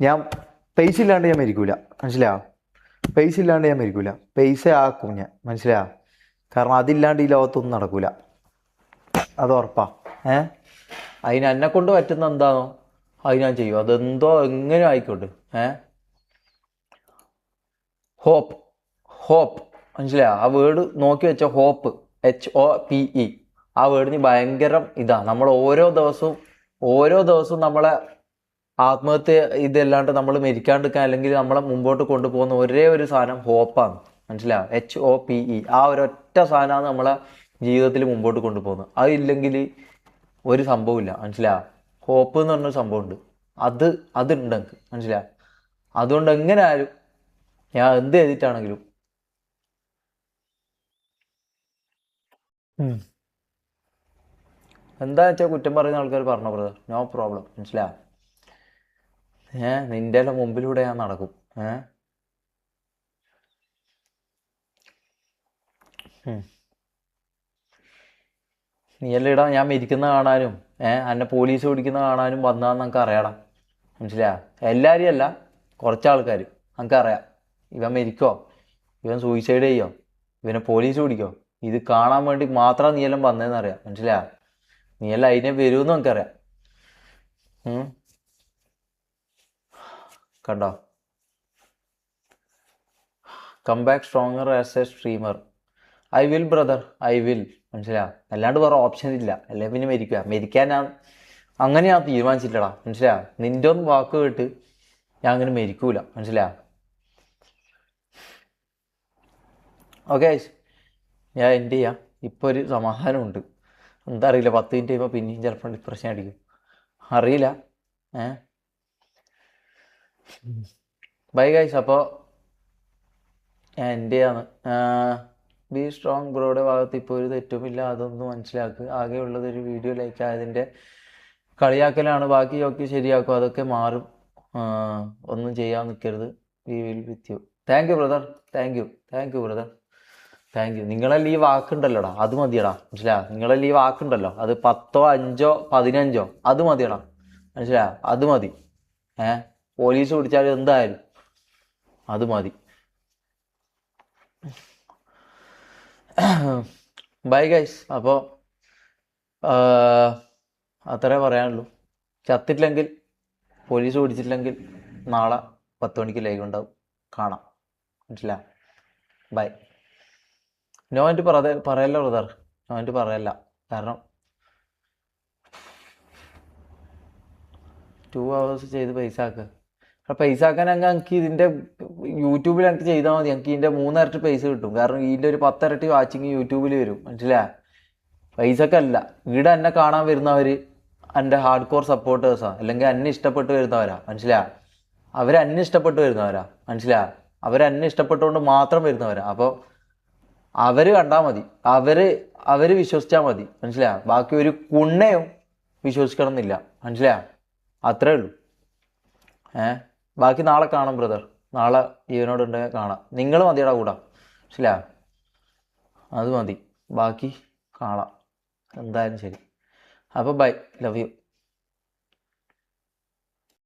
ഞാൻ പൈസ ഇല്ലാണ്ട് ഞാൻ മരിക്കൂല. മനസ്സിലാ? പൈസ ഇല്ലാണ്ട് ഞാൻ മരിക്കൂല. പൈസ ആക്കും ഞാൻ. മനസ്സിലാ? കാരണം അതില്ലാണ്ട് ഈ ലോകത്തൊന്നും നടക്കൂല. അത് ഉറപ്പാ. അതിന് എന്നെ കൊണ്ട് പറ്റുന്ന എന്താണോ അത് ഞാൻ ചെയ്യും. അതെന്തോ എങ്ങനെ ആയിക്കോട്ടെ. ഹോപ്പ് ഹോപ്പ് മനസ്സിലാ? ആ വേർഡ് നോക്കി വെച്ച ഹോപ്പ്, HOPE. ആ വേർഡിന് ഭയങ്കരം ഇതാ. നമ്മൾ ഓരോ ദിവസവും നമ്മളെ ആത്മഹത്യ ഇതല്ലാണ്ട് നമ്മൾ മരിക്കാണ്ടിരിക്കാൻ അല്ലെങ്കിൽ നമ്മളെ മുമ്പോട്ട് കൊണ്ടുപോകുന്ന ഒരേ ഒരു സാധനം ഹോപ്പാണ്. മനസ്സിലാ? HOPE. ആ ഒരൊറ്റ സാധനമാണ് നമ്മളെ ജീവിതത്തിൽ മുമ്പോട്ട് കൊണ്ടുപോകുന്നത്. അതില്ലെങ്കിൽ ഒരു സംഭവമില്ല. മനസ്സിലാ? ഹോപ്പ് എന്ന് പറഞ്ഞൊരു സംഭവമുണ്ട്. അതുണ്ട് എനിക്ക്. മനസ്സിലാ? അതുകൊണ്ട് എങ്ങനെ ആയാലും ഞാൻ എന്ത് ചെയ്തിട്ടാണെങ്കിലും എന്താ വെച്ചാൽ കുറ്റം പറയുന്ന ആൾക്കാർ പറഞ്ഞോ ബ്രദർ, നോ പ്രോബ്ലം. മനസ്സിലാ? നിന്റെ എല്ലാം മുമ്പിലൂടെ ഞാൻ നടക്കും. നീയെല്ലാം ഇടാ ഞാൻ മരിക്കുന്ന കാണാനും എന്നെ പോലീസ് പിടിക്കുന്ന കാണാനും വന്നാന്ന് നമുക്ക് അറിയാടാ. മനസ്സിലാ? എല്ലാവരും അല്ല, കുറച്ച് ആൾക്കാർ. നമുക്കറിയാം ഇവൻ മരിക്കോ, ഇവൻ സൂയിസൈഡ് ചെയ്യോ, ഇവനെ പോലീസ് പിടിക്കോ, ഇത് കാണാൻ വേണ്ടി മാത്രം നീയെല്ലാം വന്നതെന്ന് അറിയാം. മനസ്സിലാ? നീയെല്ലാം അതിനെ വരുമെന്ന് നമുക്കറിയാം. കണ്ടോ? Come back stronger as a streamer. I will brother, I will. മനസ്സിലാ? അല്ലാണ്ട് വേറെ ഓപ്ഷൻ ഇല്ല. അല്ലെ പിന്നെ മരിക്കാൻ അങ്ങനെ ഞാൻ തീരുമാനിച്ചില്ലടാ. മനസ്സിലാ? നിന്റെ ഒന്ന് വാക്ക് കേട്ട് ഞാൻ അങ്ങനെ മരിക്കൂല. മനസ്സിലാ? ഓക്കെ, ഞാൻ എൻ്റെ ചെയ്യാം. ഇപ്പോൾ ഒരു സമാധാനമുണ്ട്. എന്താ അറിയില്ല, 10 മിനിറ്റ് കഴിയുമ്പോൾ പിന്നെയും ചിലപ്പോൾ ഡിപ്രഷൻ അടിക്കും. അറിയില്ല. Bye guys. അപ്പോൾ ഞാൻ എൻ്റെയാണ്. ബി സ്ട്രോങ് ബ്രോയുടെ ഭാഗത്ത് ഇപ്പോൾ ഒരു തെറ്റുമില്ല, അതൊന്നും മനസ്സിലാക്കുക. ആകെയുള്ളത് ഒരു വീഡിയോ ലൈക്ക് ആയതിൻ്റെ കളിയാക്കലാണ്. ബാക്കി ശരിയാക്കും, അതൊക്കെ മാറും. ഒന്നും ചെയ്യാൻ നിൽക്കരുത്. We will with you. Thank you brother. Thank you brother. Thank you. നിങ്ങളെല്ലാം ഈ വാക്കുണ്ടല്ലോടാ, അത് മതിയടാ. മനസ്സിലാ? നിങ്ങളെല്ലാം ഈ വാക്കുണ്ടല്ലോ, അത് 10, 5, 15 അത് മതിയടാ. മനസ്സിലാ? അത് മതി. പോലീസ് പിടിച്ചാലും എന്തായാലും അത് മതി. Bye guys. അപ്പോൾ അത്രേ പറയാനുള്ളൂ. ചത്തിട്ടില്ലെങ്കിൽ, പോലീസ് പിടിച്ചിട്ടില്ലെങ്കിൽ നാളെ 10 മണിക്ക് ലൈവ് ഉണ്ടാവും, കാണാം. മനസ്സിലാ? ബൈ. നോയിട്ട് പറയല്ല ബ്രദർ, നോയിട്ട് പറയല്ല. കാരണം 2 hours ചെയ്ത് പൈസ ആക്കുക. പൈസ ആക്കാൻ എനിക്ക് ഇതിന്റെ യൂട്യൂബിൽ എനിക്ക് ചെയ്താൽ മതി, എനിക്ക് ഇതിന്റെ 3 ഇരട്ടി പൈസ കിട്ടും. കാരണം ഇതിന്റെ ഒരു 10 ഇരട്ടി വാച്ചിങ് യൂട്യൂബിൽ വരും, മനസ്സിലായ? പൈസക്കല്ല, ഇവിടെ എന്നെ കാണാൻ വരുന്നവര് എൻ്റെ ഹാർഡ് കോർ സപ്പോർട്ടേഴ്സാ, അല്ലെങ്കിൽ എന്നെ ഇഷ്ടപ്പെട്ട് വരുന്നവരാ, മനസ്സിലാ? അവരെന്നെ ഇഷ്ടപ്പെട്ട് വരുന്നവരാ, മനസ്സിലാ? അവരെന്നെ ഇഷ്ടപ്പെട്ടുകൊണ്ട് മാത്രം വരുന്നവരാ. അപ്പോൾ അവര് കണ്ടാൽ മതി, അവര് വിശ്വസിച്ചാൽ മതി, മനസ്സിലാ? ബാക്കി ഒരു കുണ്ണയും വിശ്വസിക്കണം എന്നില്ല, മനസ്സിലാ? അത്രേ ഉള്ളൂ. ബാക്കി നാളെ കാണാം ബ്രദർ, നാളെ ജീവനോടുണ്ടെങ്കിൽ കാണാം. നിങ്ങൾ മതിയടാ കൂടാ, മനസ്സിലാ? അത് മതി, ബാക്കി കാണാം എന്തായാലും. ശരി, അപ്പോൾ ബൈ, ലവ് യു.